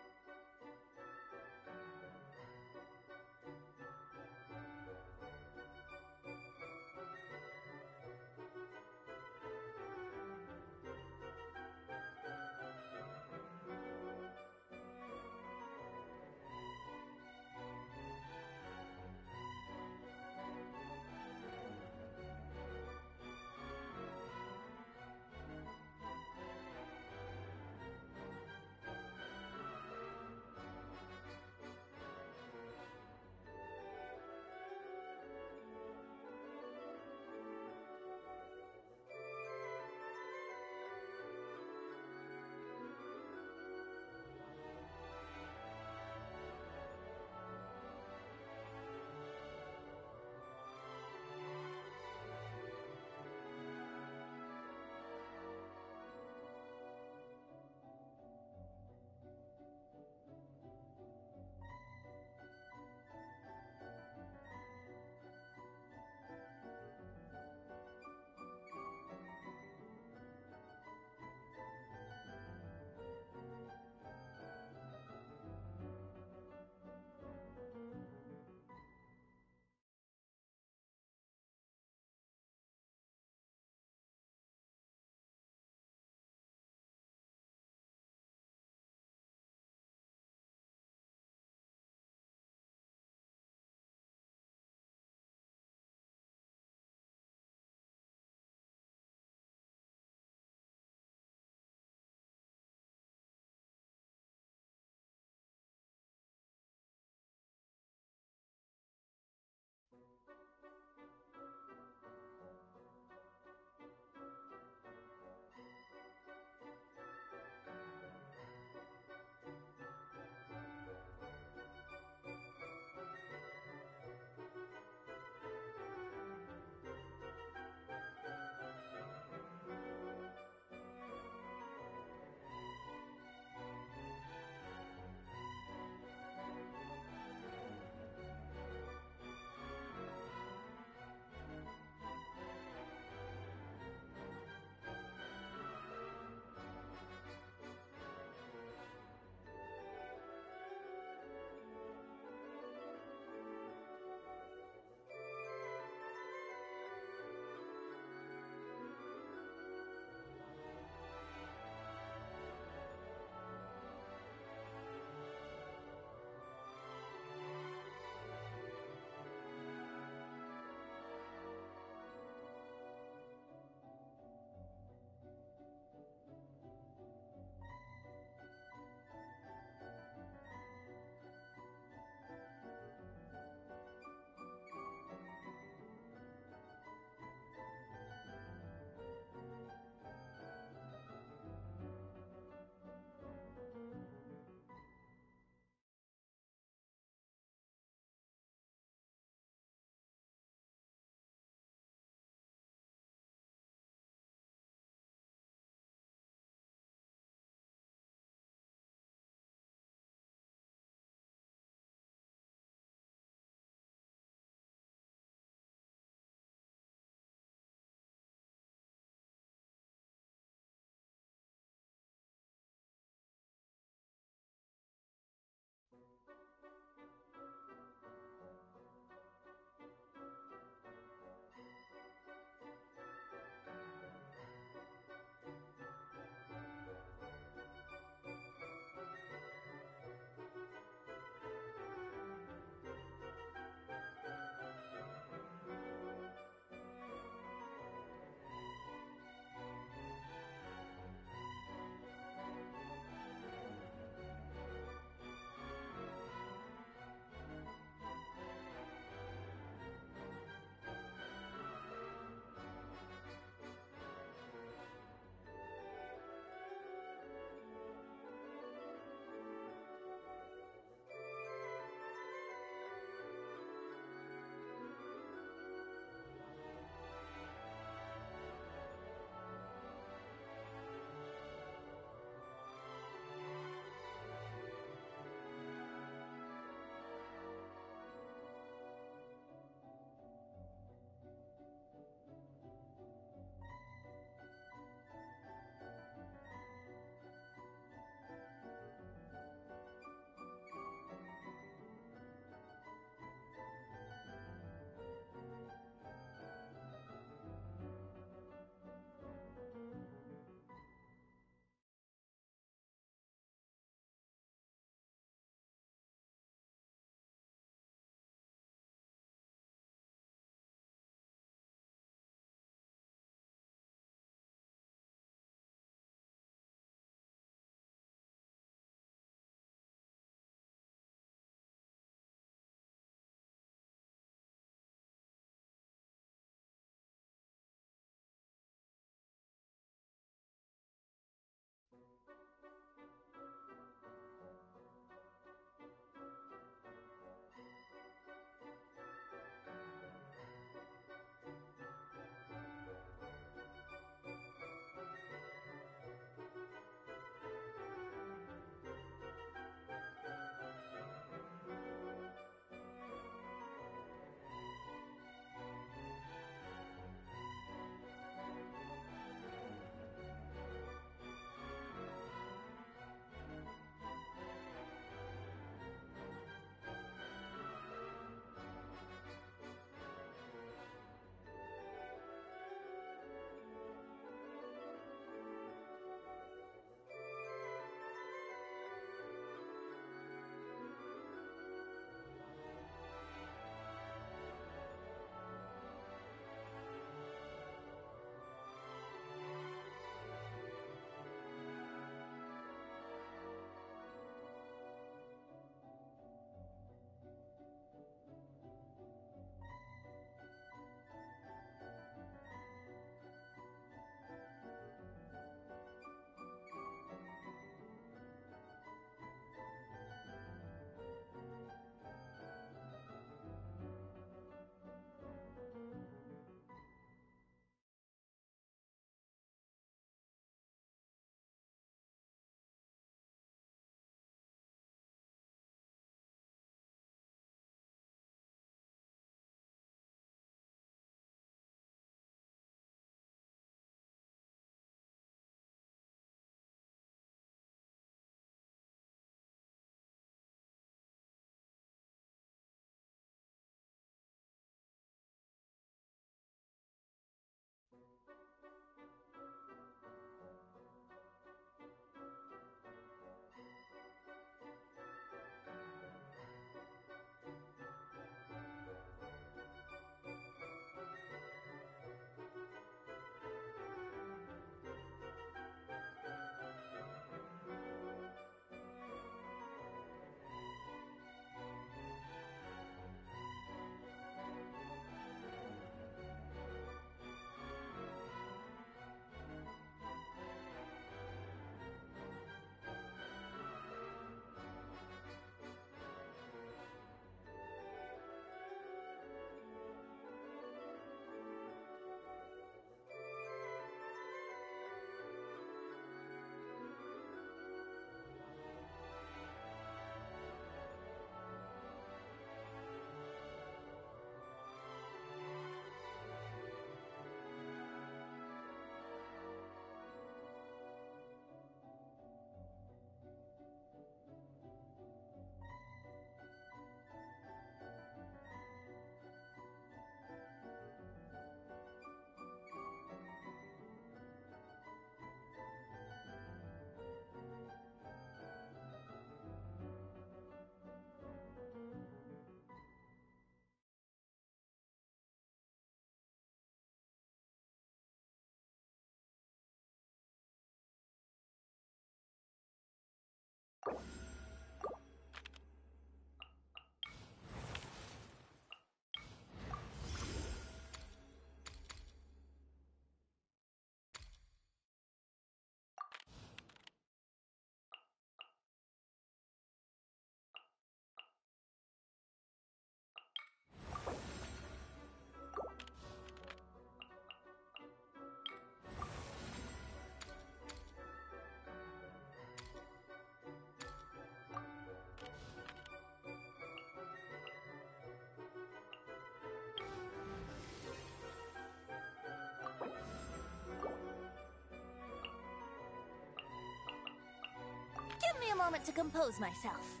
moment to compose myself.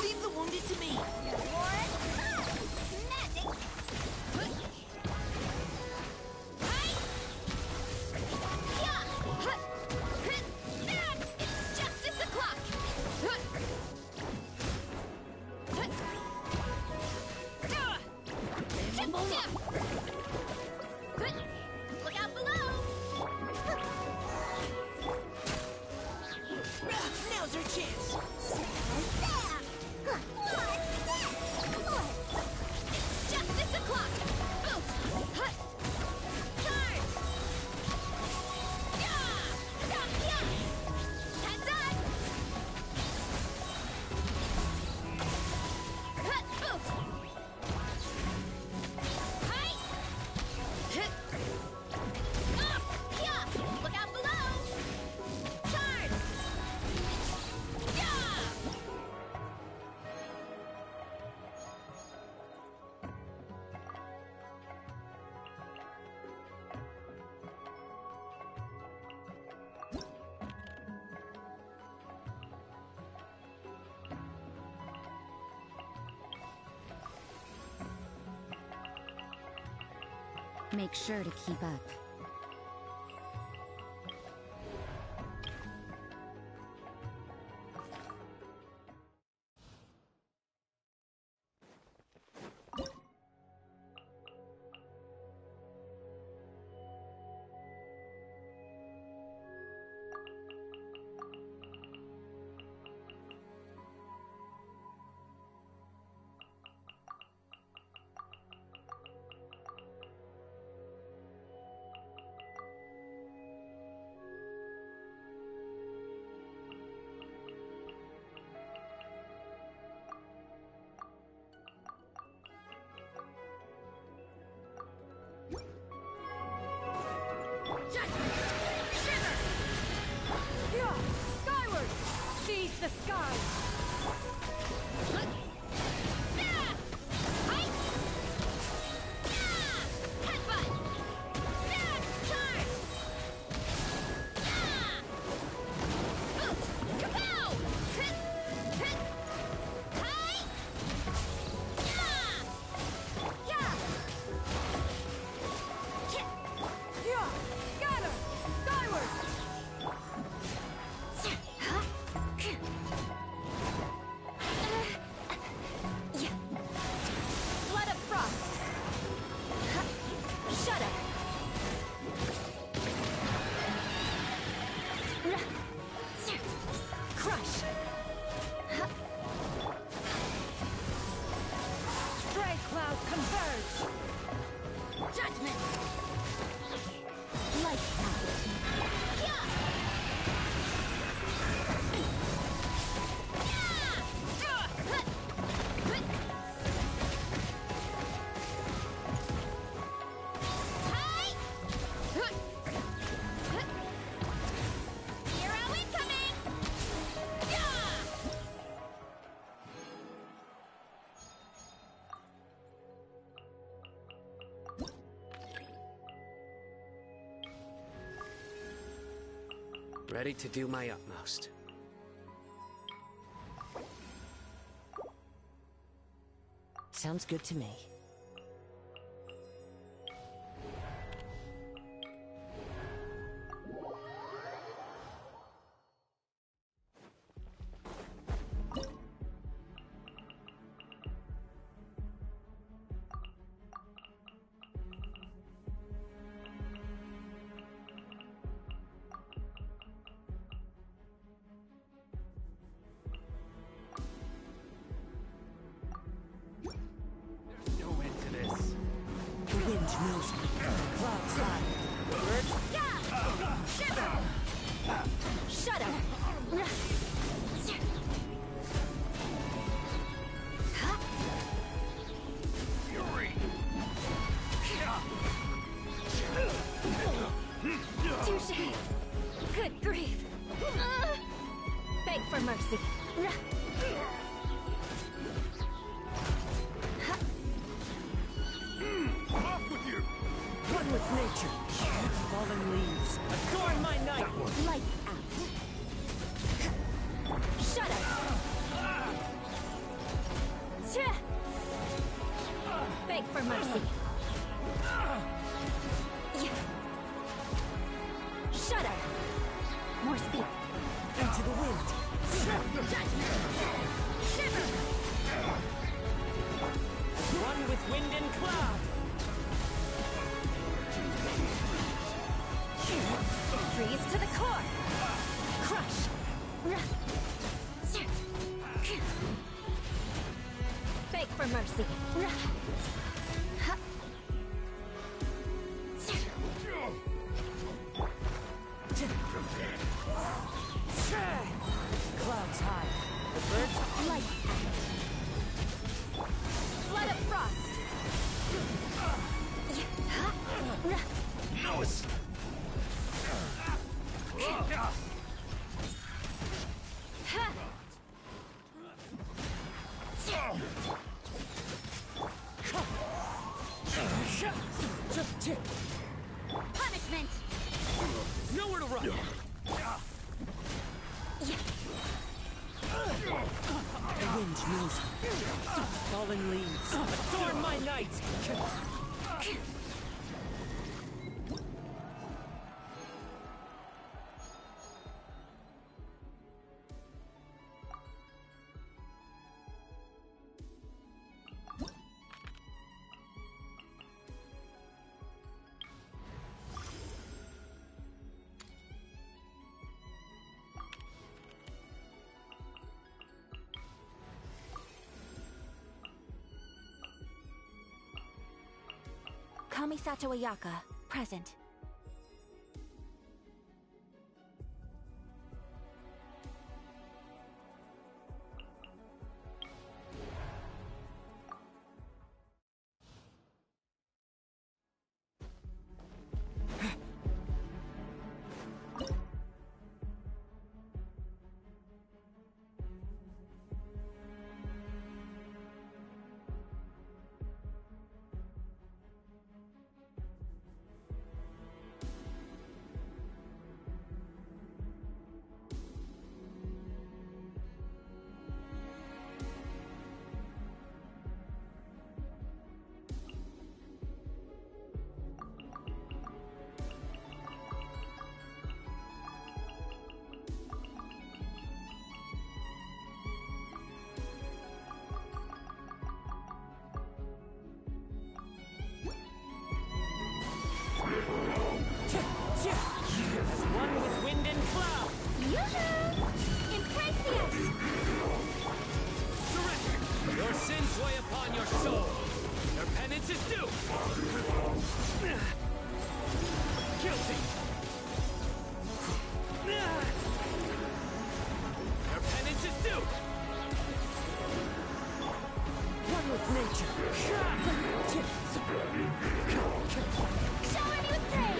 Leave the wounded to me. It's justice o'clock! Look out below! Now's our chance. Make sure to keep up. Skyward! Seize the skies! Ready to do my utmost. Sounds good to me. Knows me. Clouds high. Birds. Shiver. Shudder. Fury. Touche. Good grief. Beg for mercy. One with nature. Fallen leaves. Adorn my night. Lights out. Shudder. Beg for mercy. Shudder. More speed. Into the wind. Shiver. One with wind and cloud. Freeze to the core! Crush! Beg for mercy! Clouds high. The birds light. Flood of frost! No, it's... Punishment! Nowhere to run! The wind knows me. Fallen leaves. Adorn my night! Kamisato Ayaka, present. As one with wind and cloud! Yoo-hoo! Impressious! Surrender! Your sins weigh upon your soul! Your penance is due! Guilty! Your penance is due! One with nature. Show a new thing!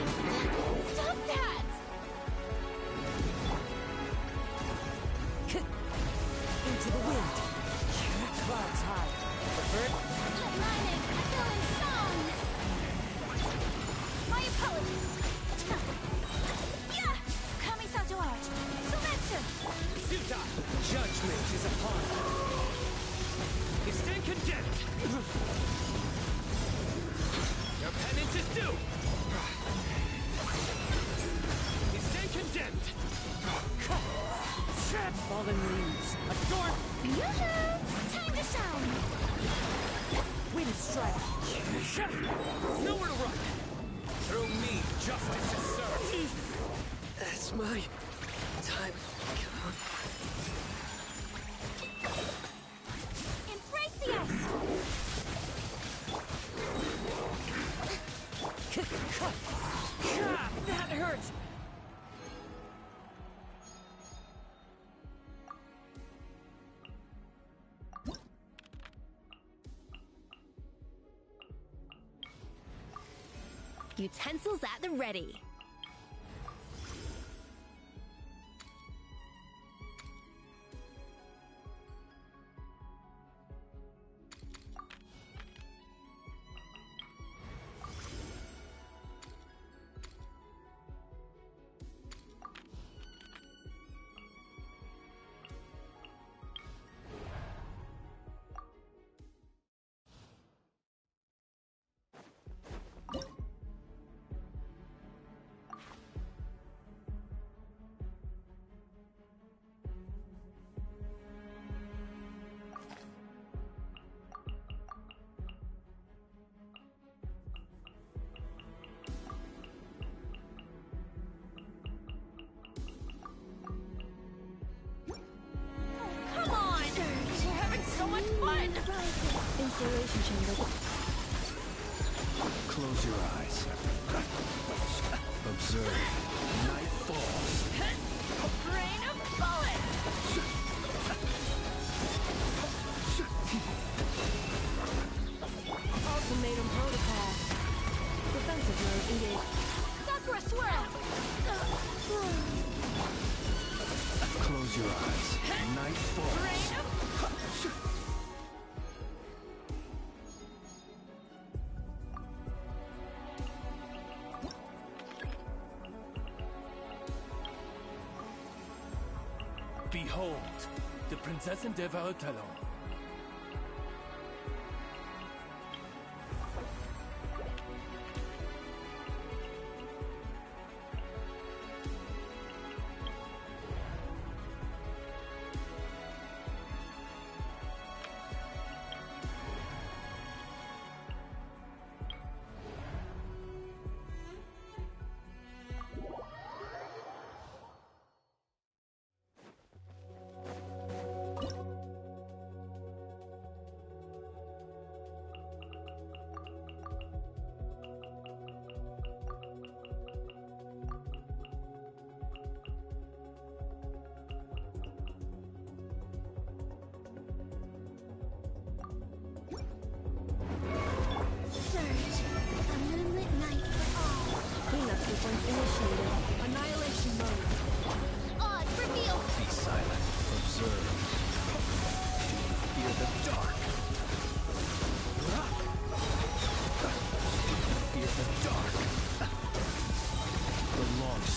Stop that! Into the wind. Clouds high. The bird. Atlantic villain song! My apologies. Yeah! Kamisato art. Selector! Suta! Judgment is upon you! You stand condemned! Your penance is due! You stand condemned! Fallen leaves. Adorn. Yoo-hoo! Time to shine! Wind strike. Nowhere to run! Through me, justice is served! That's my time. Impressious! That hurts. Utensils at the ready. Come on! We're having so much fun! Installation chamber. Close your eyes. Observe. Night falls. Rain of bullets! Ultimatum protocol. Defensive mode engaged. Sakura swirl! Close your eyes. Night falls. Rain of... Behold, the Prinzessin der Verurteilung.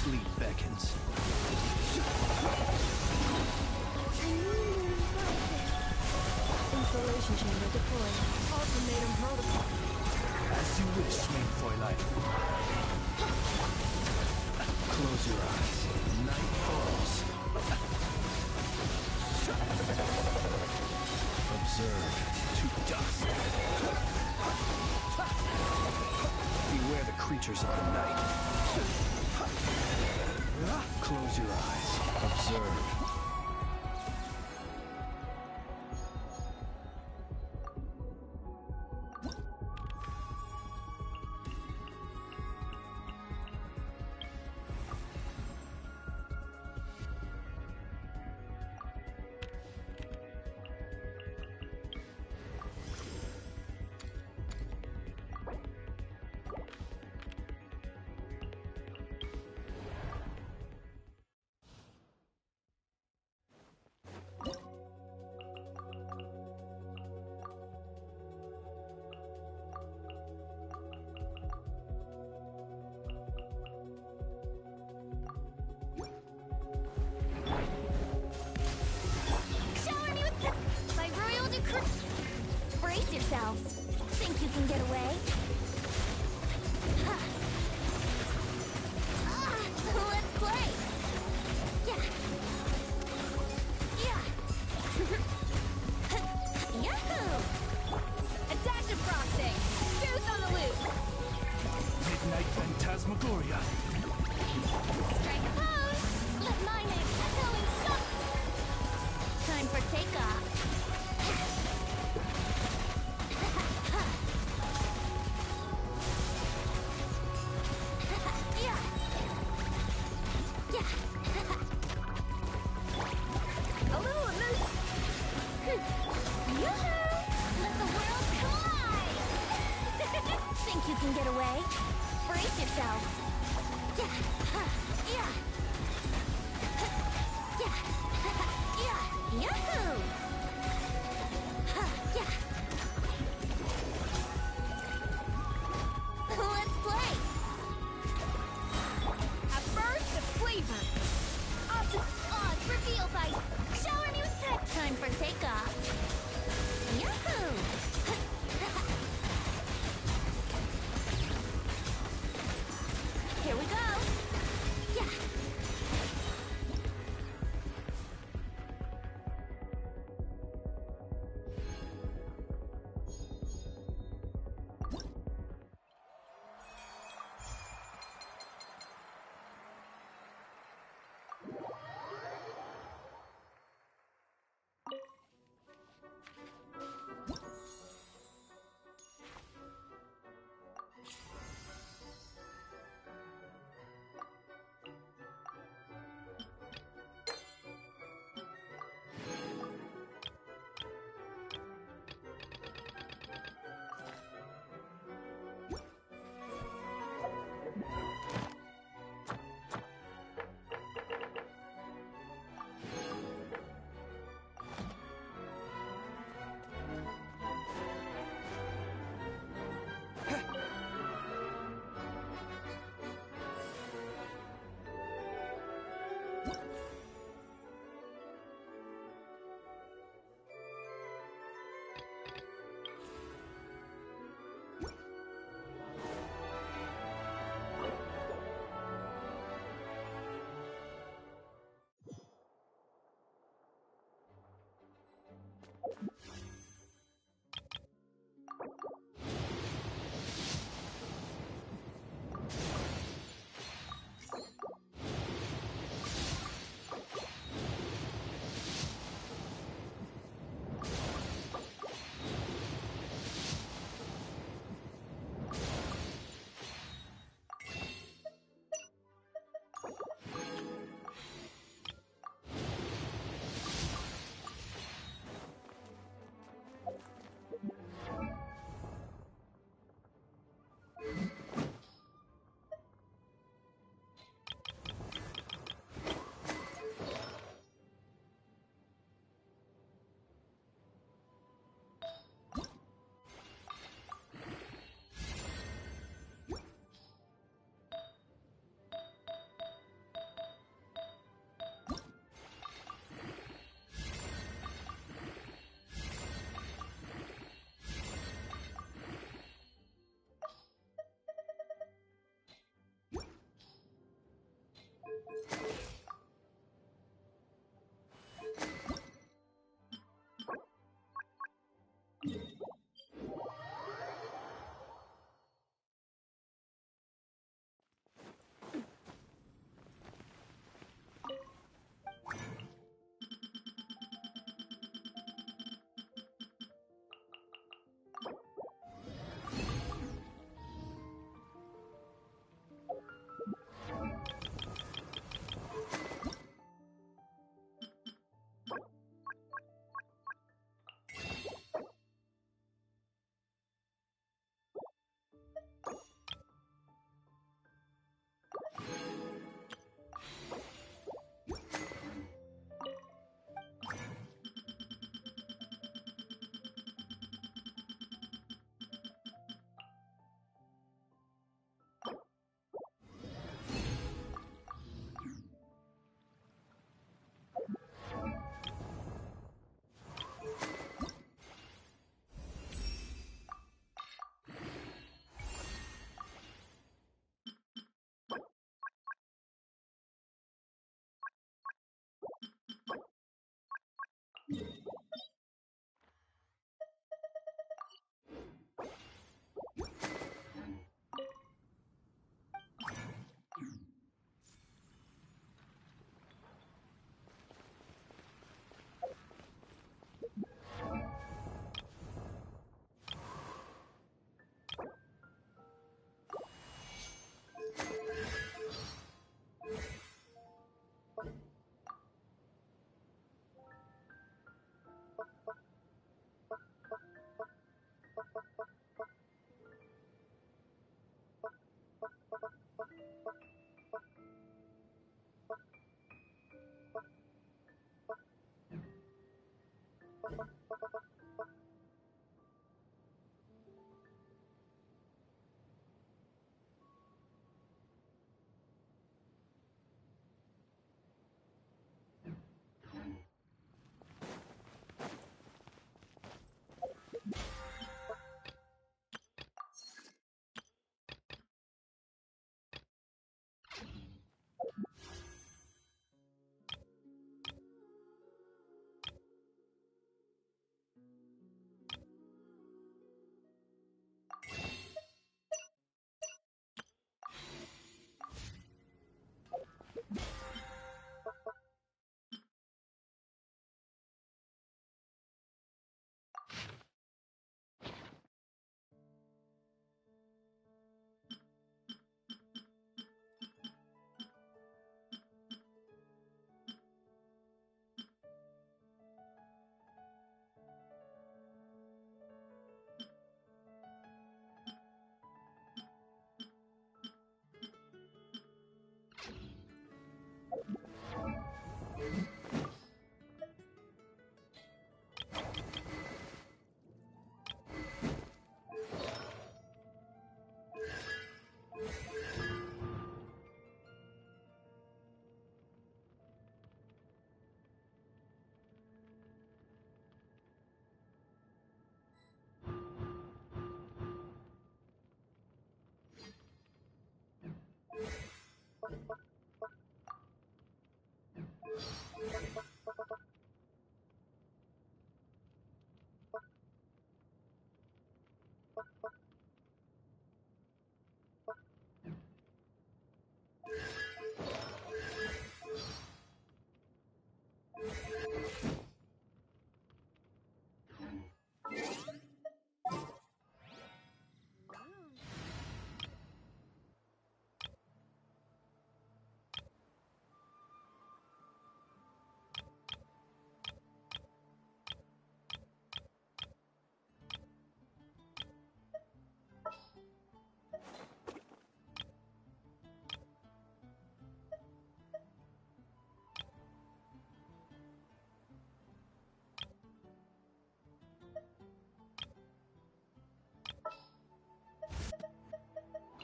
Sleep beckons. Installation chamber deployed. Ultimatum protocol. As you wish, mein Fräulein. Close your eyes. Night falls. Observe to dust. Beware the creatures of the night. Close your eyes. Observe. Shower me with by royal decree. Brace yourselves. Think you can get away? Let's play. Yeah. Yeah. Yahoo! A dash of frosting. Juice on the loose. Midnight Phantasmagoria. Strike a pose. Let my name echo in some. Time for takeoff. Yeah. Yeah. A little emotion. Yoo-hoo! Let the world collide! Think you can get away? Brace yourselves. Yeah. Yeah. Yeah. Yeah. Yahoo! Yeah. Let's play. A burst of flavor. Odds revealed by shower me with tech. Time for takeoff. Yahoo! Here we go. Yeah.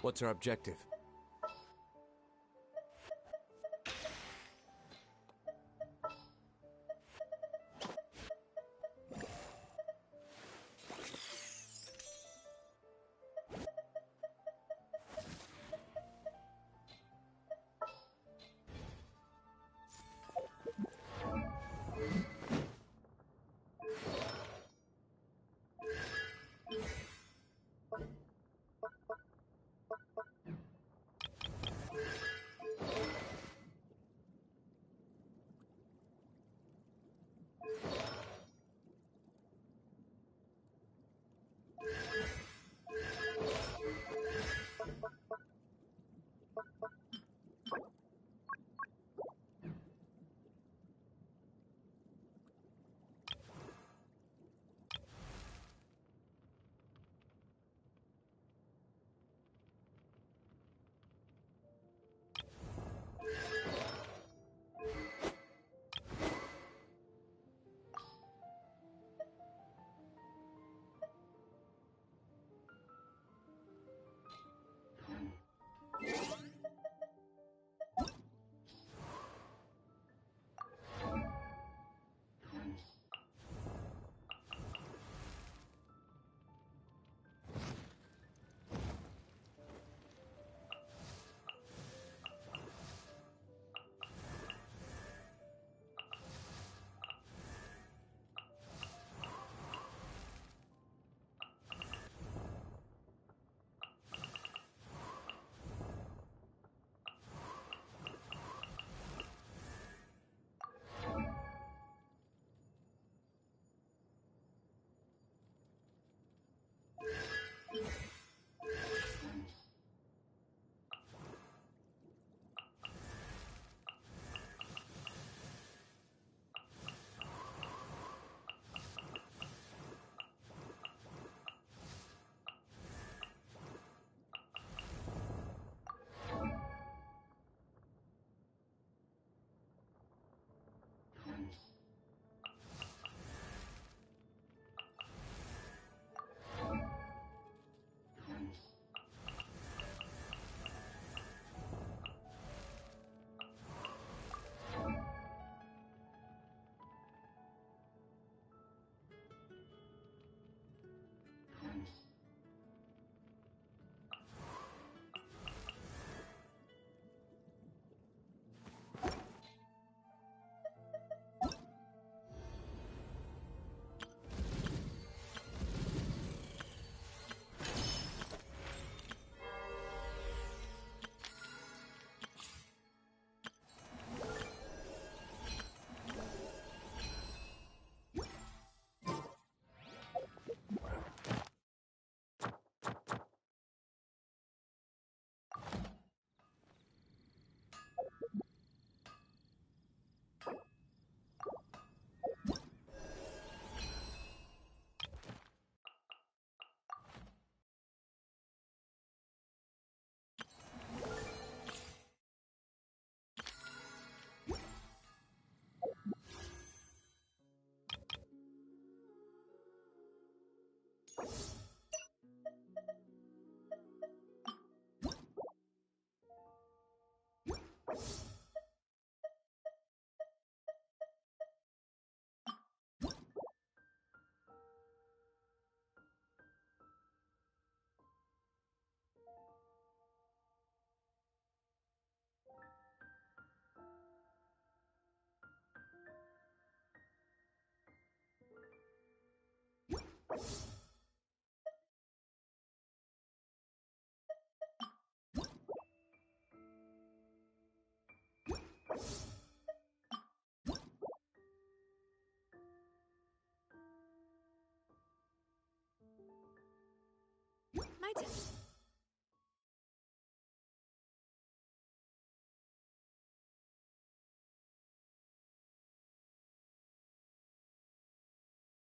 What's our objective?